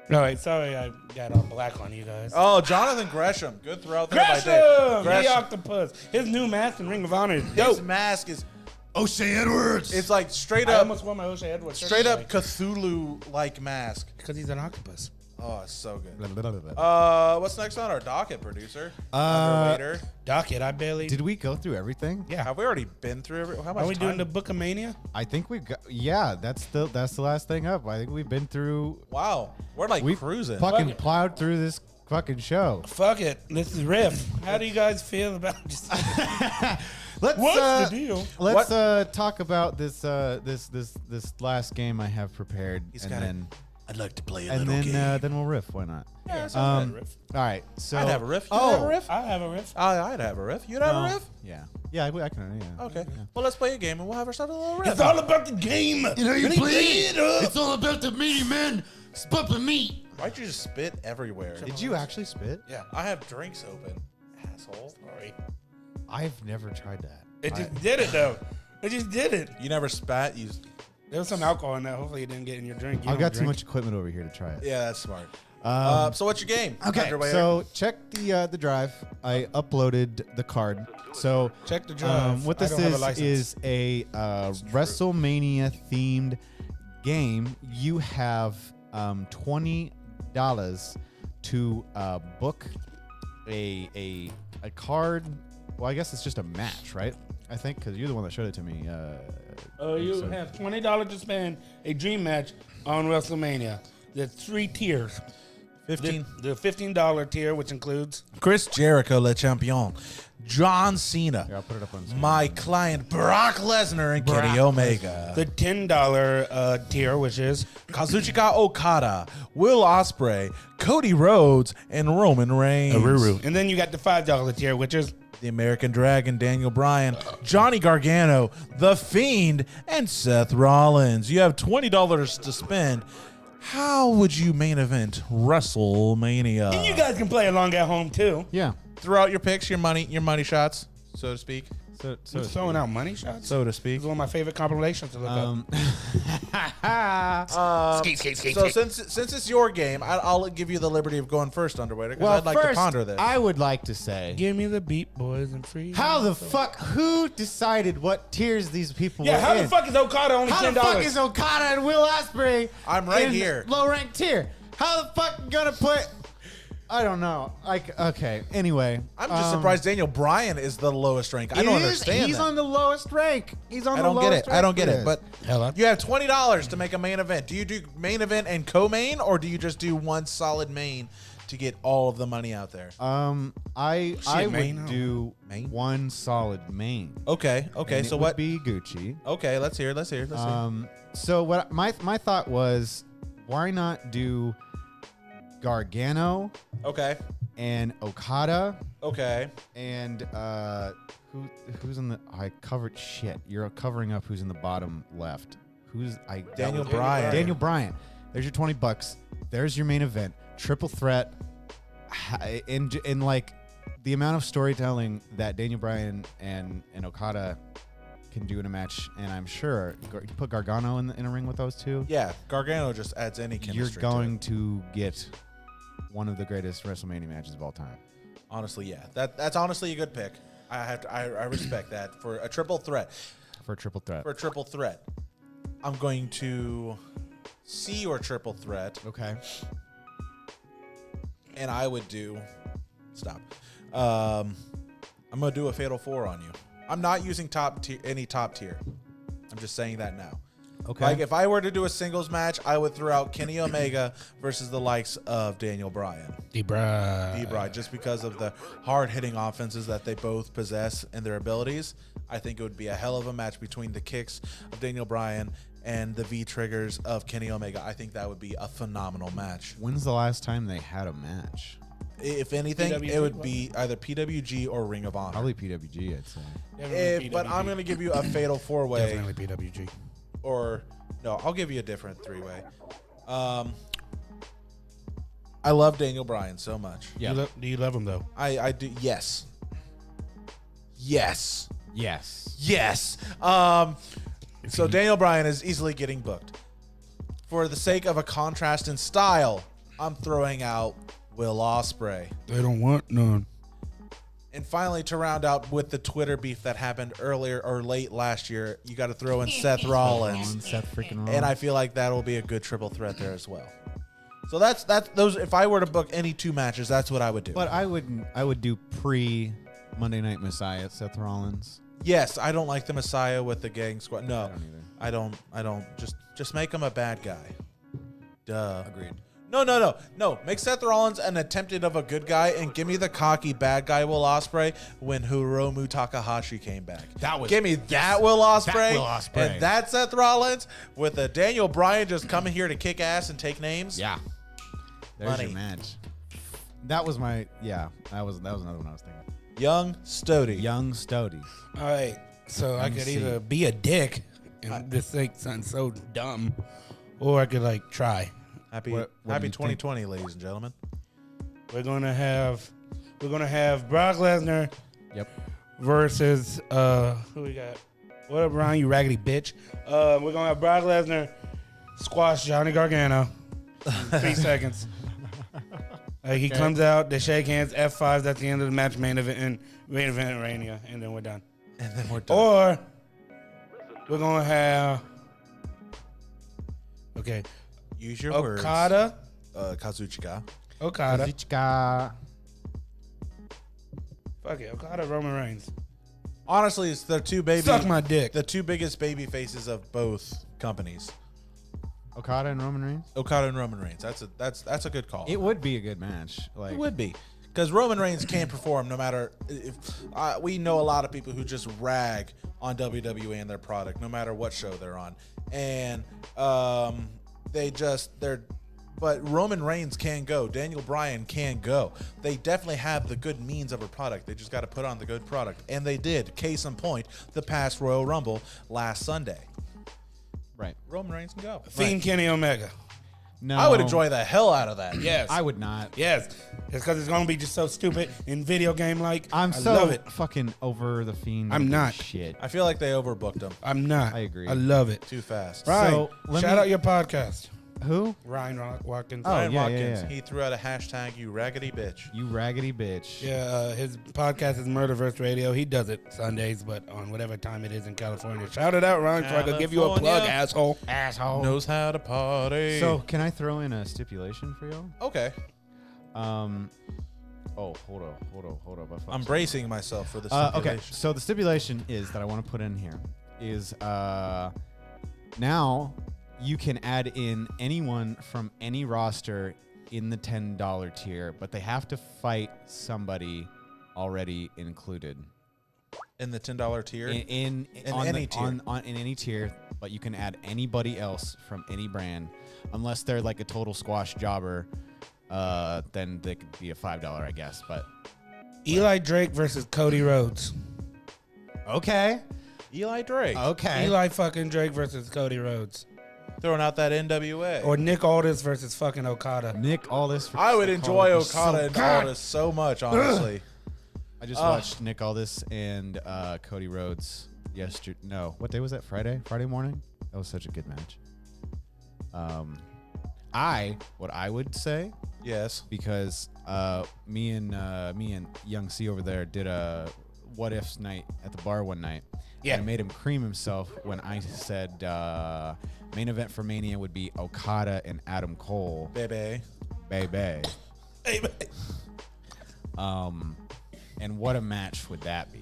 [SPEAKER 3] All right, sorry I got all black on you guys.
[SPEAKER 2] Oh, Jonathan Gresham. Good throw there by Dave.
[SPEAKER 3] Gresham! The
[SPEAKER 2] Gresham.
[SPEAKER 3] Octopus. His new mask in Ring of Honor is
[SPEAKER 2] His
[SPEAKER 3] dope.
[SPEAKER 2] mask is,
[SPEAKER 6] O'Shea Edwards.
[SPEAKER 2] it's like straight
[SPEAKER 3] I
[SPEAKER 2] up
[SPEAKER 3] almost wore my O'Shea Edwards.
[SPEAKER 2] Straight up Cthulhu-like mask.
[SPEAKER 3] Because he's an octopus.
[SPEAKER 2] Oh, it's so good.
[SPEAKER 4] Blah, blah, blah, blah.
[SPEAKER 2] What's next on our docket, producer?
[SPEAKER 4] Uh,
[SPEAKER 2] Underrater.
[SPEAKER 3] Docket, I barely.
[SPEAKER 4] Did we go through everything?
[SPEAKER 3] yeah.
[SPEAKER 2] Have we already been through every? How much
[SPEAKER 3] Are we doing
[SPEAKER 2] time?
[SPEAKER 3] the Book of Mania?
[SPEAKER 4] I think we've got. Yeah, that's the last thing up. I think we've been through.
[SPEAKER 2] Wow, we're like
[SPEAKER 4] We
[SPEAKER 2] cruising.
[SPEAKER 4] fucking
[SPEAKER 3] Fuck it.
[SPEAKER 4] plowed through this fucking show.
[SPEAKER 3] Fuck it. This is Riff. How do you guys feel about just
[SPEAKER 4] Let's
[SPEAKER 3] what's the deal?
[SPEAKER 4] let's talk about this last game I have prepared,
[SPEAKER 2] He's
[SPEAKER 4] and
[SPEAKER 2] got it.
[SPEAKER 4] then
[SPEAKER 1] I'd like to play a
[SPEAKER 4] and
[SPEAKER 1] little
[SPEAKER 4] then
[SPEAKER 1] game.
[SPEAKER 4] then we'll riff. Why not?
[SPEAKER 2] Yeah, that sounds
[SPEAKER 4] Um,
[SPEAKER 2] good.
[SPEAKER 3] Riff.
[SPEAKER 4] All right, so
[SPEAKER 2] I'd have a riff. You
[SPEAKER 4] Oh,
[SPEAKER 2] have a riff?
[SPEAKER 3] I have a riff.
[SPEAKER 2] I'd have a riff. You'd have a riff?
[SPEAKER 4] Yeah. Yeah, I can. Yeah.
[SPEAKER 2] Okay. Well, let's play a game and we'll have ourselves a little
[SPEAKER 3] It's
[SPEAKER 2] rip.
[SPEAKER 3] all about the game.
[SPEAKER 6] You know, you
[SPEAKER 3] Let me
[SPEAKER 6] play
[SPEAKER 3] it up.
[SPEAKER 6] It's all about the meaty men spumping meat.
[SPEAKER 2] Why'd you just spit everywhere?
[SPEAKER 4] Did you actually spit?
[SPEAKER 3] Yeah.
[SPEAKER 2] I have drinks open, asshole.
[SPEAKER 3] Sorry.
[SPEAKER 4] I've never tried that.
[SPEAKER 3] It just did it though. It just did it.
[SPEAKER 2] You never spat. You.
[SPEAKER 3] There was some alcohol in that. Hopefully, it didn't get in your drink. You
[SPEAKER 4] I've
[SPEAKER 3] don't
[SPEAKER 4] got too
[SPEAKER 3] drink.
[SPEAKER 4] much equipment over here to try it.
[SPEAKER 2] Yeah, that's smart. So what's your game?
[SPEAKER 4] Okay,
[SPEAKER 2] Underwear?
[SPEAKER 4] so check the drive. I uploaded the card. So
[SPEAKER 3] Check the drive.
[SPEAKER 4] what
[SPEAKER 3] I
[SPEAKER 4] this
[SPEAKER 3] don't have a license.
[SPEAKER 4] is a WrestleMania themed game. You have $20 to book a card. Well, I guess it's just a match, right? I think because you're the one that showed it to me.
[SPEAKER 3] You
[SPEAKER 4] so-
[SPEAKER 3] have $20 to spend a dream match on WrestleMania. There's 3 tiers.
[SPEAKER 2] 15.
[SPEAKER 3] The $15 tier, which includes
[SPEAKER 2] Chris Jericho, Le Champion. John Cena.
[SPEAKER 4] Here, I'll put it up on the screen.
[SPEAKER 2] My client Brock Lesnar and Kenny Omega.
[SPEAKER 3] the $10 tier, which is
[SPEAKER 2] Kazuchika Okada, Will Ospreay, Cody Rhodes, and Roman Reigns.
[SPEAKER 3] and then you got the $5 tier, which is
[SPEAKER 2] The American Dragon, Daniel Bryan, Johnny Gargano, The Fiend, and Seth Rollins. You have $20 to spend. How would you main event WrestleMania?
[SPEAKER 3] and you guys can play along at home too.
[SPEAKER 4] Yeah.
[SPEAKER 2] Throw out your picks, your money shots, so to speak.
[SPEAKER 4] So
[SPEAKER 3] Who's throwing out money shots?
[SPEAKER 2] So to speak.
[SPEAKER 3] It's one of my favorite compilations to look up.
[SPEAKER 6] Skate.
[SPEAKER 2] So since it's your game, I'll give you the liberty of going first, Underwater, because
[SPEAKER 4] well,
[SPEAKER 2] I'd like
[SPEAKER 4] first,
[SPEAKER 2] to ponder this.
[SPEAKER 4] I would like to say,
[SPEAKER 3] Give me the beat, boys, and free.
[SPEAKER 4] how the fuck? Who decided what tiers these people
[SPEAKER 3] Yeah,
[SPEAKER 4] were
[SPEAKER 3] how
[SPEAKER 4] in?
[SPEAKER 3] the fuck is Okada only
[SPEAKER 4] How
[SPEAKER 3] $10?
[SPEAKER 4] the fuck is Okada and Will Ospreay?
[SPEAKER 2] I'm right
[SPEAKER 4] in
[SPEAKER 2] here.
[SPEAKER 4] Low rank tier. How the fuck you gonna put? I don't know. Like, okay. Anyway,
[SPEAKER 2] I'm just surprised Daniel Bryan is the lowest rank. I
[SPEAKER 4] it
[SPEAKER 2] don't
[SPEAKER 4] is-
[SPEAKER 2] understand
[SPEAKER 4] He's
[SPEAKER 2] that.
[SPEAKER 4] on the lowest rank. He's on
[SPEAKER 2] I
[SPEAKER 4] the
[SPEAKER 2] don't get
[SPEAKER 4] lowest
[SPEAKER 2] it.
[SPEAKER 4] rank
[SPEAKER 2] I don't get
[SPEAKER 4] for
[SPEAKER 2] it.
[SPEAKER 4] this.
[SPEAKER 2] But
[SPEAKER 3] Hello?
[SPEAKER 2] you have $20 to make a main event. Do you do main event and co-main, or do you just do one solid main to get all of the money out there?
[SPEAKER 4] I
[SPEAKER 3] main,
[SPEAKER 4] would
[SPEAKER 3] huh?
[SPEAKER 4] do
[SPEAKER 2] Main?
[SPEAKER 4] one solid main.
[SPEAKER 2] Okay.
[SPEAKER 4] And
[SPEAKER 2] So
[SPEAKER 4] it
[SPEAKER 2] what?
[SPEAKER 4] would be Gucci?
[SPEAKER 2] Okay. Let's hear. Let's hear.
[SPEAKER 4] So what my thought was, why not do Gargano
[SPEAKER 2] Okay.
[SPEAKER 4] and Okada
[SPEAKER 2] Okay.
[SPEAKER 4] and who's in the I covered shit. You're covering up who's in the bottom left.
[SPEAKER 2] Daniel Bryan.
[SPEAKER 4] Daniel Bryan. There's your $20. There's your main event. Triple threat. In like the amount of storytelling that Daniel Bryan and Okada can do in a match, and I'm sure you put Gargano in a ring with those two.
[SPEAKER 2] Yeah. Gargano just adds any chemistry.
[SPEAKER 4] You're
[SPEAKER 2] to
[SPEAKER 4] going
[SPEAKER 2] it.
[SPEAKER 4] to get one of the greatest WrestleMania matches of all time.
[SPEAKER 2] Honestly, yeah. That's honestly a good pick. I respect that for a triple threat.
[SPEAKER 4] For a triple threat.
[SPEAKER 2] For a triple threat, I'm going to see your triple threat,
[SPEAKER 4] Okay.
[SPEAKER 2] and I would do. Stop. I'm gonna do a fatal 4 on you. I'm not using any top tier. I'm just saying that now.
[SPEAKER 4] Okay.
[SPEAKER 2] Like if I were to do a singles match, I would throw out Kenny Omega versus the likes of Daniel Bryan. D-Bry, just because of the hard-hitting offenses that they both possess and their abilities. I think it would be a hell of a match between the kicks of Daniel Bryan and the V-triggers of Kenny Omega. I think that would be a phenomenal match.
[SPEAKER 4] When's the last time they had a match?
[SPEAKER 2] If anything,
[SPEAKER 3] PWG,
[SPEAKER 2] it would be either PWG or Ring of Honor.
[SPEAKER 4] Probably PWG, I'd say.
[SPEAKER 2] But I'm going to give you a fatal 4-way.
[SPEAKER 3] Definitely PWG.
[SPEAKER 2] Or no, I'll give you a different 3-way. I love Daniel Bryan so much.
[SPEAKER 4] Yeah.
[SPEAKER 3] Do you love him though?
[SPEAKER 2] I do. Yes. Yes.
[SPEAKER 4] Yes.
[SPEAKER 2] So Daniel Bryan is easily getting booked. For the sake of a contrast in style, I'm throwing out Will Ospreay.
[SPEAKER 3] They don't want none.
[SPEAKER 2] And finally, to round out with the Twitter beef that happened earlier or late last year, you got to throw in Seth Rollins.
[SPEAKER 4] Seth freaking Rollins.
[SPEAKER 2] And I feel like that'll be a good triple threat there as well. So that's those. If I were to book any 2 matches, that's what I would do.
[SPEAKER 4] But I would do pre Monday Night Messiah Seth Rollins.
[SPEAKER 2] Yes, I don't like the Messiah with the gang squad. No,
[SPEAKER 4] I don't either.
[SPEAKER 2] I don't. Just make him a bad guy. Duh.
[SPEAKER 4] Agreed.
[SPEAKER 2] No. Make Seth Rollins an attempted of a good guy and give me the cocky bad guy Will Ospreay when Hiromu Takahashi came back. Give me that Will Ospreay.
[SPEAKER 6] Will Ospreay.
[SPEAKER 2] And that Seth Rollins with a Daniel Bryan just coming here to kick ass and take names.
[SPEAKER 4] Yeah. There's
[SPEAKER 2] Money.
[SPEAKER 4] your match. That was my That was another one I was thinking.
[SPEAKER 2] Young Stody.
[SPEAKER 4] Young Stody.
[SPEAKER 3] All right, so I could
[SPEAKER 4] MC.
[SPEAKER 3] either be a dick and just think something so dumb, or I could like try.
[SPEAKER 2] Happy
[SPEAKER 4] What do
[SPEAKER 2] Happy
[SPEAKER 4] you
[SPEAKER 2] 2020, ladies and gentlemen.
[SPEAKER 3] We're gonna have Brock Lesnar
[SPEAKER 4] Yep.
[SPEAKER 3] versus who we got? What up, Ryan? You raggedy bitch. We're gonna have Brock Lesnar squash Johnny Gargano in 3 seconds. He comes out, they shake hands, F5s at the end of the match, main event Mania, and then we're done.
[SPEAKER 2] And then we're done.
[SPEAKER 3] Or we're gonna have
[SPEAKER 2] Use your words.
[SPEAKER 3] Okada.
[SPEAKER 2] Kazuchika.
[SPEAKER 4] Kazuchika.
[SPEAKER 3] Fuck it, Okada, Roman Reigns.
[SPEAKER 2] Honestly, it's the two
[SPEAKER 3] Suck my dick.
[SPEAKER 2] the two biggest baby faces of both companies.
[SPEAKER 4] Okada and Roman Reigns.
[SPEAKER 2] Okada and Roman Reigns. That's a good call.
[SPEAKER 4] It would be a good match. Like
[SPEAKER 2] It would be, because Roman Reigns can't perform no matter if. We know a lot of people who just rag on WWE and their product, no matter what show they're on, and But Roman Reigns can go. Daniel Bryan can go. They definitely have the good means of a product. They just got to put on the good product, and they did. Case in point, the past Royal Rumble last Sunday.
[SPEAKER 4] Right.
[SPEAKER 2] Roman Reigns can go.
[SPEAKER 3] Fiend Kenny Omega.
[SPEAKER 4] No.
[SPEAKER 2] I would enjoy the hell out of that.
[SPEAKER 3] Yes.
[SPEAKER 4] I would not.
[SPEAKER 3] Yes. It's because it's going to be just so stupid and video game like.
[SPEAKER 4] I'm
[SPEAKER 3] I
[SPEAKER 4] so
[SPEAKER 3] love it.
[SPEAKER 4] fucking over the Fiend.
[SPEAKER 3] I'm not.
[SPEAKER 4] Shit.
[SPEAKER 2] I feel like they overbooked him
[SPEAKER 3] I'm not.
[SPEAKER 4] I agree.
[SPEAKER 3] I love it.
[SPEAKER 2] too fast.
[SPEAKER 3] Ryan,
[SPEAKER 4] So, let
[SPEAKER 3] shout
[SPEAKER 4] me-
[SPEAKER 3] out your podcast.
[SPEAKER 4] Who?
[SPEAKER 3] Ryan Watkins.
[SPEAKER 4] Oh,
[SPEAKER 2] Ryan
[SPEAKER 4] yeah,
[SPEAKER 2] Watkins,
[SPEAKER 4] yeah.
[SPEAKER 2] he threw out a hashtag, you raggedy bitch.
[SPEAKER 4] You raggedy bitch.
[SPEAKER 3] Yeah, his podcast is Murderverse Radio. He does it Sundays, but on whatever time it is in California. Shout it out, Ryan, so I could give you a plug,
[SPEAKER 2] California.
[SPEAKER 3] asshole.
[SPEAKER 4] Asshole.
[SPEAKER 2] Knows how to party.
[SPEAKER 4] So can I throw in a stipulation for y'all?
[SPEAKER 2] okay.
[SPEAKER 4] Oh, hold up. I fucked
[SPEAKER 2] I'm
[SPEAKER 4] up.
[SPEAKER 2] bracing myself for the
[SPEAKER 4] Okay,
[SPEAKER 2] stipulation.
[SPEAKER 4] so the stipulation is that I want to put in here is now you can add in anyone from any roster in the $10 tier, but they have to fight somebody already included
[SPEAKER 2] In the $10 tier.
[SPEAKER 4] in
[SPEAKER 2] any tier.
[SPEAKER 4] in any tier, but you can add anybody else from any brand, unless they're like a total squash jobber. Then they could be a $5, I guess. But
[SPEAKER 3] Eli Drake versus Cody Rhodes.
[SPEAKER 4] okay.
[SPEAKER 2] Eli Drake.
[SPEAKER 4] Okay.
[SPEAKER 3] Eli fucking Drake versus Cody Rhodes.
[SPEAKER 2] Throwing out that NWA.
[SPEAKER 3] Or Nick Aldis versus fucking Okada.
[SPEAKER 4] Nick Aldis.
[SPEAKER 2] I would enjoy
[SPEAKER 4] Aldis
[SPEAKER 2] Okada
[SPEAKER 4] so
[SPEAKER 2] and
[SPEAKER 4] good.
[SPEAKER 2] Aldis so much, honestly.
[SPEAKER 4] I just watched Nick Aldis and Cody Rhodes yesterday. No, what day was that? Friday morning. That was such a good match. What I would say,
[SPEAKER 2] Yes.
[SPEAKER 4] because me and Young C over there did a what ifs night at the bar one night.
[SPEAKER 3] Yeah.
[SPEAKER 4] And I made him cream himself when I said main event for Mania would be Okada and Adam Cole.
[SPEAKER 2] Baby.
[SPEAKER 4] Baby. And what a match would that be?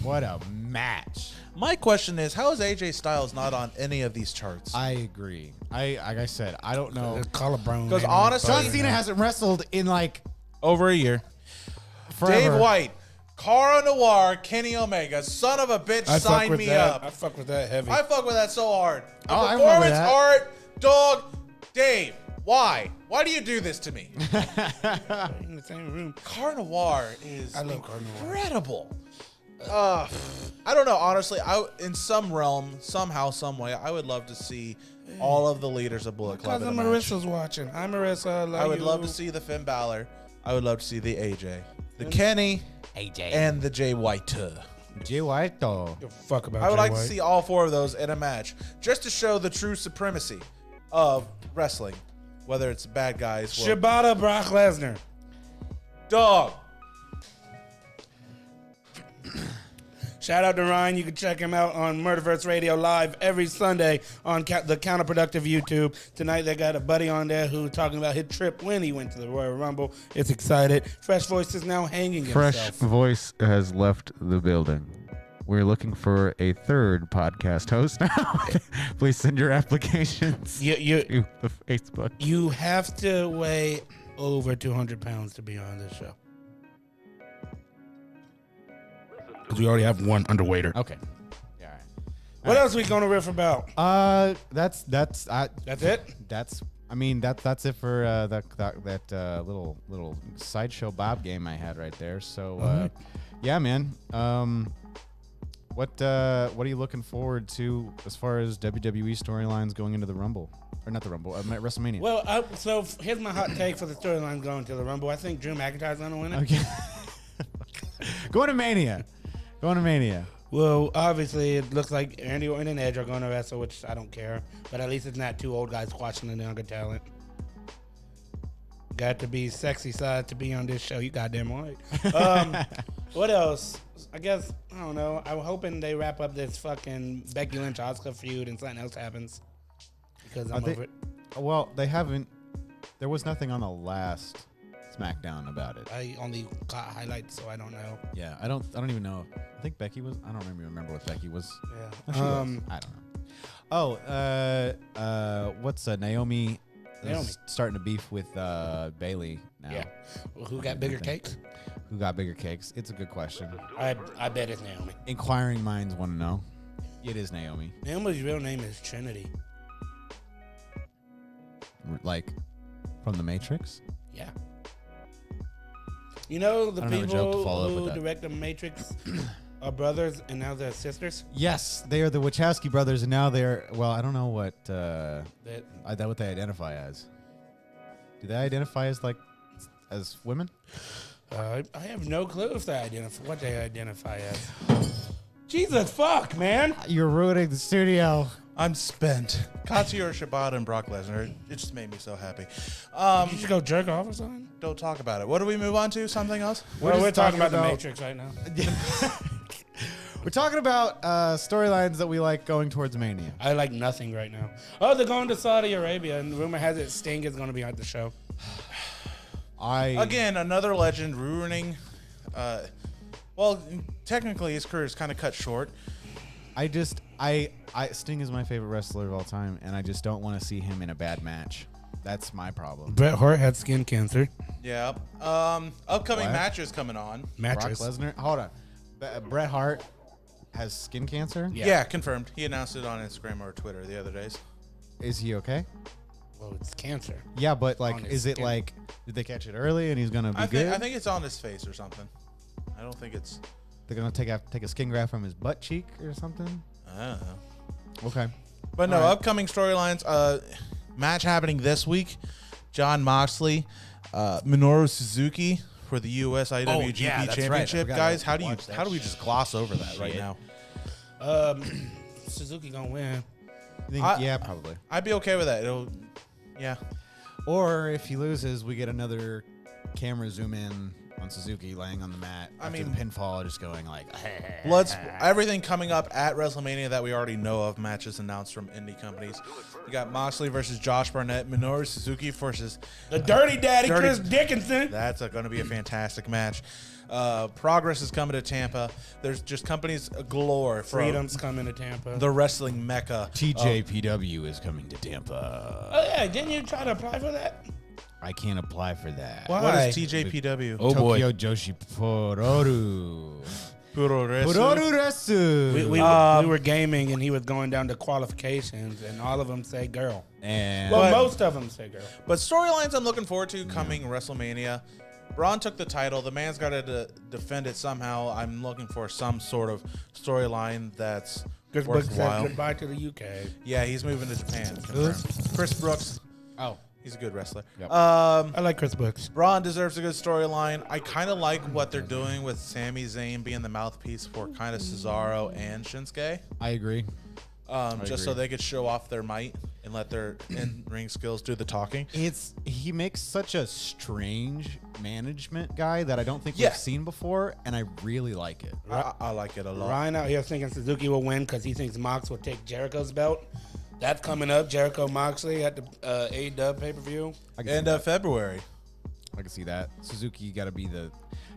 [SPEAKER 4] What a match.
[SPEAKER 2] My question is, how is AJ Styles not on any of these charts?
[SPEAKER 4] I agree. Like I said, I don't know.
[SPEAKER 3] Collarbone.
[SPEAKER 2] 'Cause
[SPEAKER 3] man.
[SPEAKER 2] honestly-
[SPEAKER 4] John Cena hasn't wrestled in like
[SPEAKER 2] Over a year.
[SPEAKER 4] forever.
[SPEAKER 2] Dave White, Cara Noir, Kenny Omega, son of a bitch,
[SPEAKER 3] I fuck
[SPEAKER 2] sign
[SPEAKER 3] with
[SPEAKER 2] me
[SPEAKER 3] that.
[SPEAKER 2] up.
[SPEAKER 3] I fuck with that heavy.
[SPEAKER 2] I fuck with that so hard. The
[SPEAKER 4] Oh, I remember
[SPEAKER 2] performance
[SPEAKER 4] that.
[SPEAKER 2] art, dog, Dave, why? Why do you do this to me?
[SPEAKER 3] in the same room.
[SPEAKER 2] Cara Noir is
[SPEAKER 3] I love Cara Noir.
[SPEAKER 2] incredible. I don't know, honestly. In some realm, somehow, some way, I would love to see all of the leaders of Bullet Club in a match.
[SPEAKER 3] Marissa's watching. Hi, Marissa. I love
[SPEAKER 2] I would
[SPEAKER 3] you.
[SPEAKER 2] love to see the Finn Balor. I would love to see the AJ, the Kenny, and the Jay White.
[SPEAKER 4] Jay White though.
[SPEAKER 3] Give a fuck about
[SPEAKER 2] I would
[SPEAKER 3] Jay
[SPEAKER 2] like
[SPEAKER 3] White.
[SPEAKER 2] to see all four of those in a match, just to show the true supremacy of wrestling, whether it's bad guys. Well,
[SPEAKER 3] Shibata Brock Lesnar.
[SPEAKER 2] dog.
[SPEAKER 3] Shout out to Ryan. You can check him out on Murderverse Radio live every Sunday on the Counterproductive YouTube. Tonight they got a buddy on there who's talking about his trip when he went to the Royal Rumble. It's excited. Fresh Voice is now hanging
[SPEAKER 7] Fresh
[SPEAKER 3] himself.
[SPEAKER 7] Voice has left the building. We're looking for a third podcast host now. Please send your applications
[SPEAKER 3] You
[SPEAKER 7] to the Facebook.
[SPEAKER 3] you have to weigh over 200 pounds to be on this show. Because we already have one underweighter.
[SPEAKER 4] Okay. Yeah.
[SPEAKER 3] What else we gonna riff about?
[SPEAKER 4] That's
[SPEAKER 3] That's it?
[SPEAKER 4] that's it for that little sideshow Bob game I had right there. So Yeah, man. What are you looking forward to as far as WWE storylines going into the Rumble? Or not the Rumble, WrestleMania.
[SPEAKER 3] Well, so here's my hot take for the storyline going to the Rumble. I think Drew McIntyre's going to win it.
[SPEAKER 4] Okay. Going to Mania.
[SPEAKER 3] Well, obviously, it looks like Randy Orton and Edge are going to wrestle, which I don't care. But at least it's not two old guys squashing the younger talent. Got to be sexy side to be on this show. You goddamn right. What else? I guess, I don't know. I'm hoping they wrap up this fucking Becky Lynch-Asuka feud and something else happens. Because I'm over it.
[SPEAKER 4] Well, they haven't. There was nothing on the last SmackDown about it.
[SPEAKER 3] I only caught highlights, so I don't know.
[SPEAKER 4] Yeah, I don't even know. I think Becky was. I don't even remember what Becky was.
[SPEAKER 3] Yeah.
[SPEAKER 4] She was. I don't know. Oh, what's Naomi?
[SPEAKER 3] Naomi
[SPEAKER 4] starting to beef with Bailey now.
[SPEAKER 3] Yeah. Well, who got bigger cakes?
[SPEAKER 4] Who got bigger cakes? It's a good question.
[SPEAKER 3] I bet it's Naomi.
[SPEAKER 4] Inquiring minds want to know. It is Naomi.
[SPEAKER 3] Naomi's real name is Trinity.
[SPEAKER 4] Like from the Matrix?
[SPEAKER 3] Yeah. You know the
[SPEAKER 4] I don't have a joke to follow up
[SPEAKER 3] people
[SPEAKER 4] with
[SPEAKER 3] who
[SPEAKER 4] that.
[SPEAKER 3] direct the Matrix are brothers and now they're sisters?
[SPEAKER 4] Yes, they are the Wachowski brothers, and now they're. Well, I don't know what
[SPEAKER 3] That
[SPEAKER 4] what they identify as. Do they identify as as women?
[SPEAKER 3] I have no clue if they what they identify as. Jesus fuck, man.
[SPEAKER 4] You're ruining the studio.
[SPEAKER 2] I'm spent. Katsuhiro Shibata and Brock Lesnar. It just made me so happy.
[SPEAKER 3] You should go jerk off or something?
[SPEAKER 2] Don't talk about it. What do we move on to? Something else?
[SPEAKER 3] Well, we're talking about the
[SPEAKER 4] about-
[SPEAKER 3] Matrix right now.
[SPEAKER 4] We're talking about storylines that we like going towards Mania.
[SPEAKER 3] I like nothing right now. Oh, they're going to Saudi Arabia, and rumor has it Sting is going to be at the show.
[SPEAKER 2] Again, another legend ruining. Well, technically his career is kind of cut short.
[SPEAKER 4] Sting is my favorite wrestler of all time, and I just don't want to see him in a bad match. That's my problem.
[SPEAKER 3] Bret Hart had skin cancer.
[SPEAKER 2] Yeah. Upcoming
[SPEAKER 4] What?
[SPEAKER 2] matches coming on.
[SPEAKER 3] Mattress.
[SPEAKER 4] Brock Lesnar. Hold on. Bret Hart has skin cancer.
[SPEAKER 2] Yeah, confirmed. He announced it on Instagram or Twitter the other days.
[SPEAKER 4] Is he okay?
[SPEAKER 3] Well, it's cancer.
[SPEAKER 4] Yeah, but
[SPEAKER 3] On his
[SPEAKER 4] is it
[SPEAKER 3] skin.
[SPEAKER 4] did they catch it early and he's gonna be
[SPEAKER 2] I
[SPEAKER 4] good?
[SPEAKER 2] think it's on his face or something. I don't think it's.
[SPEAKER 4] They're gonna take a skin graft from his butt cheek or something.
[SPEAKER 2] I don't know.
[SPEAKER 4] Okay.
[SPEAKER 2] But no,
[SPEAKER 4] All right.
[SPEAKER 2] upcoming storylines. Match happening this week. John Moxley, Minoru Suzuki for the US IWGP
[SPEAKER 4] yeah, that's right. I
[SPEAKER 2] Championship.
[SPEAKER 4] forgot
[SPEAKER 2] Guys,
[SPEAKER 4] I
[SPEAKER 2] how do
[SPEAKER 4] watched that
[SPEAKER 2] we
[SPEAKER 4] shit.
[SPEAKER 2] just gloss over that right
[SPEAKER 4] Shit.
[SPEAKER 2] now?
[SPEAKER 3] Suzuki gonna win.
[SPEAKER 4] Yeah, probably.
[SPEAKER 2] I'd be okay with that. Yeah.
[SPEAKER 4] Or if he loses, we get another camera zoom in on Suzuki laying on the mat.
[SPEAKER 2] I
[SPEAKER 4] after
[SPEAKER 2] mean-
[SPEAKER 4] the pinfall, just going like.
[SPEAKER 2] Everything coming up at WrestleMania that we already know of, matches announced from indie companies. You got Moxley versus Josh Barnett, Minoru Suzuki versus
[SPEAKER 3] The Dirty Daddy,
[SPEAKER 2] Dirty-
[SPEAKER 3] Chris Dickinson.
[SPEAKER 2] That's going to be a fantastic match. Progress is coming to Tampa. There's just companies galore. from
[SPEAKER 3] Freedom's coming to Tampa.
[SPEAKER 2] the wrestling mecca.
[SPEAKER 4] TJPW is coming to Tampa.
[SPEAKER 3] Oh yeah, didn't you try to apply for that?
[SPEAKER 4] I can't apply for that.
[SPEAKER 3] Why?
[SPEAKER 2] What is TJPW?
[SPEAKER 3] Oh, boy.
[SPEAKER 4] Tokyo Joshi Pororu.
[SPEAKER 2] Puro Resu.
[SPEAKER 4] Pororu Resu.
[SPEAKER 3] We were gaming and he was going down to qualifications and all of them say girl.
[SPEAKER 4] And
[SPEAKER 3] Well,
[SPEAKER 2] But-
[SPEAKER 3] most of them say girl.
[SPEAKER 2] But storylines I'm looking forward to coming WrestleMania. Braun took the title. The man's got to defend it somehow. I'm looking for some sort of storyline that's
[SPEAKER 3] Chris Brooks said
[SPEAKER 2] worthwhile.
[SPEAKER 3] goodbye to the UK.
[SPEAKER 2] Yeah, he's moving to Japan. Confirmed. Chris Brooks.
[SPEAKER 4] oh,
[SPEAKER 2] He's a good wrestler.
[SPEAKER 4] Yep.
[SPEAKER 3] I like Chris Brooks.
[SPEAKER 2] Braun deserves a good storyline. I kind of like what they're doing with Sami Zayn being the mouthpiece for kind of Cesaro and Shinsuke.
[SPEAKER 4] I agree.
[SPEAKER 2] Just so
[SPEAKER 4] agree.
[SPEAKER 2] they could show off their might and let their in-ring skills do the talking.
[SPEAKER 4] He makes such a strange management guy that I don't think
[SPEAKER 2] Yeah.
[SPEAKER 4] we've seen before, and I really like it.
[SPEAKER 2] I like it a lot.
[SPEAKER 3] Ryan out here thinking Suzuki will win because he thinks Mox will take Jericho's belt. That's coming up. Jericho Moxley at the A-Dub pay-per-view.
[SPEAKER 4] I can
[SPEAKER 2] End
[SPEAKER 4] see
[SPEAKER 2] of February.
[SPEAKER 4] I can see that. Suzuki got to be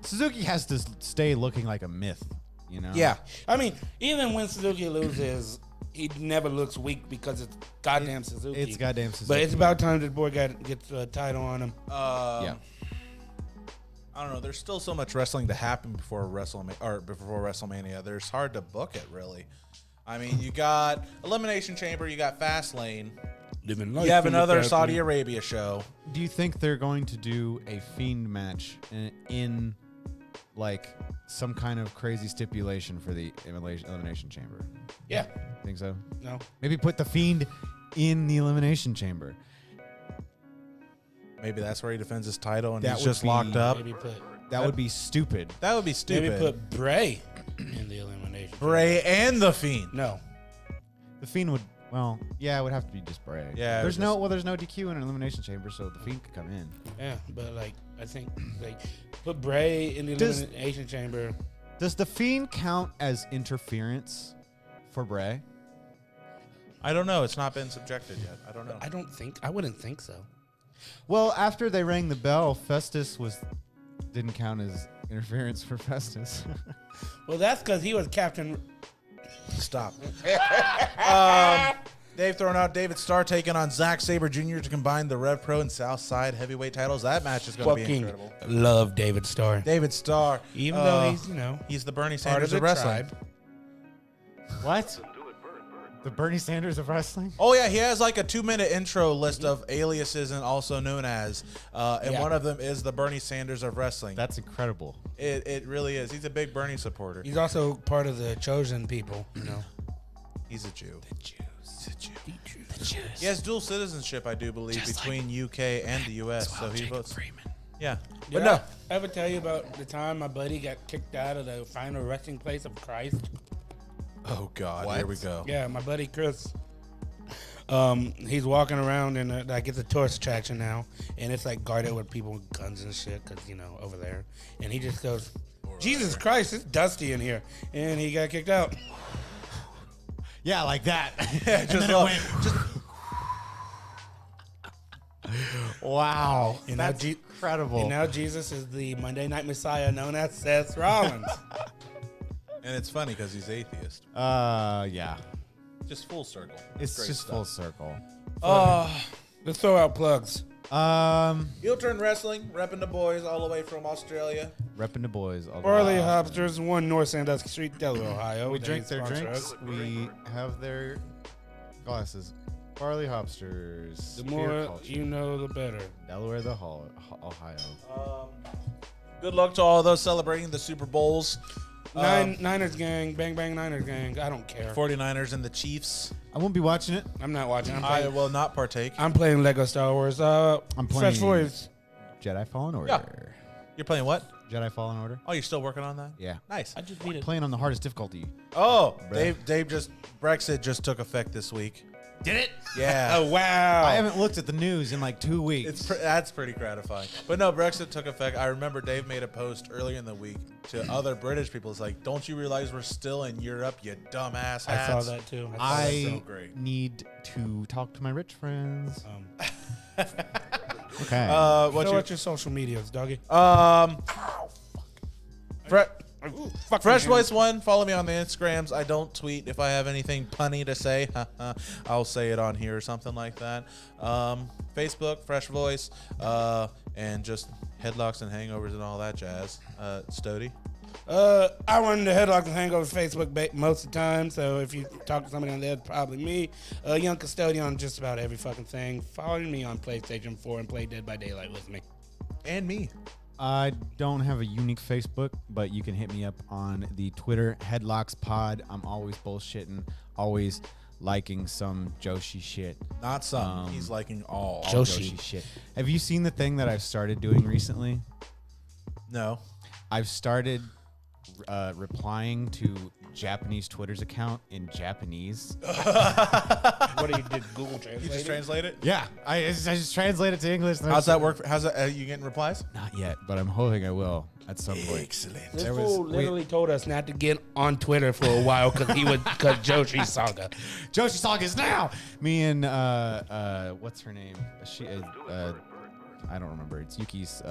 [SPEAKER 4] Suzuki has to stay looking like a myth, you know?
[SPEAKER 2] Yeah.
[SPEAKER 3] I mean, even when Suzuki loses, he never looks weak because it's goddamn Suzuki.
[SPEAKER 4] It's goddamn Suzuki.
[SPEAKER 3] But it's about time this boy gets a title on him.
[SPEAKER 4] Yeah.
[SPEAKER 2] I don't know. There's still so much wrestling to happen before WrestleMania. There's hard to book it, really. I mean, you got Elimination Chamber, you got Fastlane.
[SPEAKER 3] Living
[SPEAKER 2] You have another Saudi Arabia show.
[SPEAKER 4] Do you think they're going to do a Fiend match in like some kind of crazy stipulation for the elimination chamber?
[SPEAKER 3] Yeah.
[SPEAKER 4] Think so?
[SPEAKER 3] No.
[SPEAKER 4] Maybe put the Fiend in the elimination chamber.
[SPEAKER 2] Maybe that's where he defends his title and
[SPEAKER 4] That
[SPEAKER 2] he's
[SPEAKER 4] would
[SPEAKER 2] just
[SPEAKER 4] be-
[SPEAKER 2] locked up.
[SPEAKER 3] Maybe put
[SPEAKER 4] That would be stupid.
[SPEAKER 2] That would be stupid.
[SPEAKER 3] maybe put Bray in the elimination.
[SPEAKER 2] Bray and the Fiend.
[SPEAKER 3] No.
[SPEAKER 4] The Fiend would. Well, yeah, it would have to be just Bray.
[SPEAKER 2] Yeah,
[SPEAKER 4] There's
[SPEAKER 2] just-
[SPEAKER 4] no DQ in an elimination chamber, so the Fiend could come in.
[SPEAKER 3] Yeah, but like I think like put Bray in the
[SPEAKER 4] Does-
[SPEAKER 3] elimination chamber.
[SPEAKER 4] Does the Fiend count as interference for Bray?
[SPEAKER 2] I don't know. It's not been subjected yet. I don't know.
[SPEAKER 3] I wouldn't think so.
[SPEAKER 4] Well, after they rang the bell, Festus didn't count as interference for Festus.
[SPEAKER 3] Well, that's because he was captain.
[SPEAKER 2] Stop. Dave throwing out David Starr taking on Zack Sabre Jr. to combine the Rev Pro and Southside heavyweight titles. That match is going to be
[SPEAKER 3] Fucking
[SPEAKER 2] incredible.
[SPEAKER 3] love David Starr.
[SPEAKER 2] David Starr,
[SPEAKER 3] Even though
[SPEAKER 2] he's the Bernie
[SPEAKER 3] part of
[SPEAKER 2] Sanders
[SPEAKER 3] the
[SPEAKER 2] of wrestling.
[SPEAKER 3] tribe.
[SPEAKER 4] What? The Bernie Sanders of wrestling?
[SPEAKER 2] Oh yeah, he has like a 2-minute intro list of aliases and also known as, and
[SPEAKER 3] Yeah.
[SPEAKER 2] one of them is the Bernie Sanders of wrestling.
[SPEAKER 4] That's incredible.
[SPEAKER 2] It really is. He's a big Bernie supporter.
[SPEAKER 3] He's also part of the chosen people,
[SPEAKER 2] He's a Jew.
[SPEAKER 3] The Jews.
[SPEAKER 2] He has dual citizenship, I do believe, between UK and the US. So he votes. Yeah, but
[SPEAKER 3] Did
[SPEAKER 2] no.
[SPEAKER 3] I ever tell you about the time my buddy got kicked out of the final resting place of Christ?
[SPEAKER 2] Oh God, here we go.
[SPEAKER 3] Yeah, my buddy Chris. He's walking around and like it's a tourist attraction now, and it's like guarded with people with guns and shit, cause over there. And he just goes, "Jesus Christ, it's dusty in here," and he got kicked out.
[SPEAKER 4] Yeah, like that. Wow.
[SPEAKER 3] And now
[SPEAKER 4] That's incredible.
[SPEAKER 3] And now Jesus is the Monday Night Messiah known as Seth Rollins.
[SPEAKER 2] And it's funny because he's atheist.
[SPEAKER 4] Yeah.
[SPEAKER 2] Just full circle.
[SPEAKER 4] It's
[SPEAKER 2] Great
[SPEAKER 4] just
[SPEAKER 2] stuff.
[SPEAKER 4] full circle.
[SPEAKER 3] Let's throw out plugs.
[SPEAKER 2] Heel Turn Wrestling, repping the boys all the way from Australia.
[SPEAKER 4] Repping the boys. All the
[SPEAKER 3] Barley
[SPEAKER 4] way.
[SPEAKER 3] Hopsters, 1 North Sandusky Street, Delaware, Ohio.
[SPEAKER 4] We
[SPEAKER 3] They
[SPEAKER 4] drink their
[SPEAKER 3] sponsor
[SPEAKER 4] drinks.
[SPEAKER 3] us.
[SPEAKER 4] We have their glasses. Barley Hopsters.
[SPEAKER 3] The
[SPEAKER 4] beer
[SPEAKER 3] more
[SPEAKER 4] culture,
[SPEAKER 3] you know, the better.
[SPEAKER 4] Delaware, Ohio.
[SPEAKER 2] Good luck to all those celebrating the Super Bowls.
[SPEAKER 3] Niners gang, bang bang Niners gang. I don't care.
[SPEAKER 2] 49ers and the Chiefs.
[SPEAKER 4] I won't be watching it.
[SPEAKER 3] I'm not watching.
[SPEAKER 2] I will not partake.
[SPEAKER 3] I'm playing Lego Star Wars.
[SPEAKER 4] I'm
[SPEAKER 3] Fresh
[SPEAKER 4] playing
[SPEAKER 3] Voice.
[SPEAKER 4] Jedi Fallen Order.
[SPEAKER 2] Yeah. You're playing what?
[SPEAKER 4] Jedi Fallen Order.
[SPEAKER 2] Oh, you're still working on that?
[SPEAKER 4] Yeah.
[SPEAKER 2] Nice.
[SPEAKER 3] I just beat it.
[SPEAKER 4] Playing on the hardest difficulty.
[SPEAKER 2] Oh,
[SPEAKER 4] Bruh.
[SPEAKER 2] Brexit just took effect this week.
[SPEAKER 6] Did it?
[SPEAKER 2] Yeah.
[SPEAKER 3] Oh wow!
[SPEAKER 4] I haven't looked at the news in like 2 weeks.
[SPEAKER 2] That's pretty gratifying. But no, Brexit took effect. I remember Dave made a post earlier in the week to other British people. It's like, don't you realize we're still in Europe, you dumbass hats?
[SPEAKER 3] I saw that too.
[SPEAKER 4] I
[SPEAKER 2] so great.
[SPEAKER 4] need to talk to my rich friends. Okay.
[SPEAKER 2] What's
[SPEAKER 3] Show
[SPEAKER 2] your
[SPEAKER 3] out your social medias, doggy.
[SPEAKER 2] Fresh Voice 1, follow me on the Instagrams. I don't tweet if I have anything punny to say. I'll say it on here or something like that. Facebook, Fresh Voice, and just Headlocks and Hangovers and all that jazz. Stody?
[SPEAKER 3] I run the Headlocks and Hangovers Facebook most of the time, so if you talk to somebody on there, it's probably me. Young Custodian on just about every fucking thing. Follow me on PlayStation 4 and play Dead by Daylight with me.
[SPEAKER 2] And me.
[SPEAKER 4] I don't have a unique Facebook, but you can hit me up on the Twitter, Headlocks Pod. I'm always bullshitting, always liking some Joshi shit.
[SPEAKER 2] Not some. He's liking all.
[SPEAKER 3] Joshi.
[SPEAKER 4] Shit. Have you seen the thing that I've started doing recently?
[SPEAKER 2] No.
[SPEAKER 4] I've started replying to Japanese Twitter's account in Japanese.
[SPEAKER 3] What do you did? Google Translate?
[SPEAKER 2] You just translate it?
[SPEAKER 4] Yeah, I just translate it to English.
[SPEAKER 2] How's that work? How's that? Are you getting replies?
[SPEAKER 4] Not yet, but I'm hoping I will at some point.
[SPEAKER 2] Excellent.
[SPEAKER 3] This
[SPEAKER 4] There was-
[SPEAKER 3] fool literally told us not to get on Twitter for a while because Joshi Saga.
[SPEAKER 4] Joshi Saga's now. Me and what's her name? She I don't remember. It's Yuki's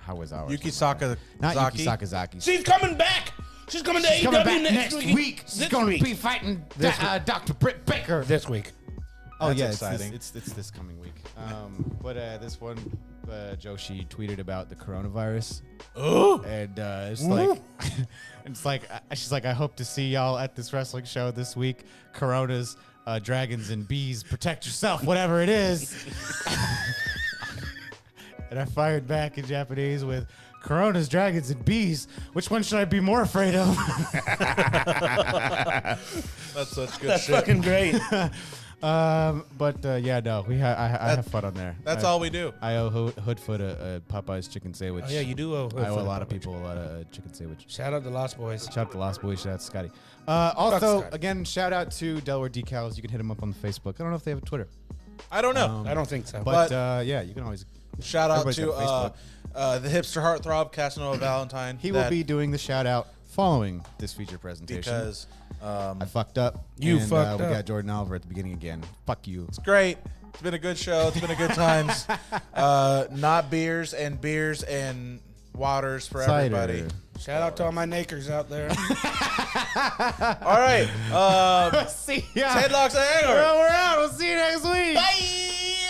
[SPEAKER 4] Hawazawa.
[SPEAKER 2] Yuki Saka.
[SPEAKER 4] Not
[SPEAKER 2] Zaki?
[SPEAKER 4] Yuki Sakazaki.
[SPEAKER 3] She's coming back. She's coming to
[SPEAKER 4] She's
[SPEAKER 3] AEW
[SPEAKER 4] coming back
[SPEAKER 3] next week.
[SPEAKER 4] She's
[SPEAKER 3] This
[SPEAKER 4] going
[SPEAKER 3] week.
[SPEAKER 4] to be fighting Dr. Britt Baker.
[SPEAKER 3] This week.
[SPEAKER 4] Oh
[SPEAKER 2] That's
[SPEAKER 4] yeah,
[SPEAKER 2] exciting.
[SPEAKER 4] It's this coming week. But this one, Joshi tweeted about the coronavirus.
[SPEAKER 2] Oh.
[SPEAKER 4] And it's like, she's like, I hope to see y'all at this wrestling show this week. Coronas, dragons, and bees. Protect yourself, whatever it is. And I fired back in Japanese with Coronas, dragons, and bees. Which one should I be more afraid of?
[SPEAKER 2] That's such good
[SPEAKER 3] That's
[SPEAKER 2] shit.
[SPEAKER 3] fucking great.
[SPEAKER 4] Yeah, no, I have fun on there.
[SPEAKER 2] That's all we do.
[SPEAKER 4] I owe Hoodfoot a Popeye's chicken sandwich.
[SPEAKER 3] Oh, yeah, you do owe
[SPEAKER 4] I owe a
[SPEAKER 3] Hoodfoot
[SPEAKER 4] lot
[SPEAKER 3] a
[SPEAKER 4] of people a lot of chicken sandwich.
[SPEAKER 3] Shout out to Lost Boys.
[SPEAKER 4] Shout out to Lost Boys. Shout out to Scotty. Also,
[SPEAKER 3] Scotty.
[SPEAKER 4] again, shout out to Delaware Decals. You can hit them up on the Facebook. I don't know if they have a Twitter.
[SPEAKER 2] I don't know.
[SPEAKER 3] I don't think so.
[SPEAKER 4] But yeah, you can always.
[SPEAKER 2] Shout out
[SPEAKER 4] Everybody's
[SPEAKER 2] to
[SPEAKER 4] got
[SPEAKER 2] the Hipster Heartthrob Casanova Valentine.
[SPEAKER 4] He will be doing the shout out following this feature presentation.
[SPEAKER 2] because
[SPEAKER 4] I fucked up.
[SPEAKER 3] You
[SPEAKER 4] and,
[SPEAKER 3] fucked
[SPEAKER 4] We
[SPEAKER 3] up.
[SPEAKER 4] got Jordan Oliver at the beginning again. Fuck you.
[SPEAKER 2] it's great. It's been a good show. It's been a good times. Not beers and waters for
[SPEAKER 4] Cider.
[SPEAKER 2] everybody.
[SPEAKER 3] Shout out to all my nakers out there.
[SPEAKER 2] All right.
[SPEAKER 4] See ya.
[SPEAKER 2] Headlocks and Hangovers.
[SPEAKER 4] We're out. We'll see you next week.
[SPEAKER 2] Bye.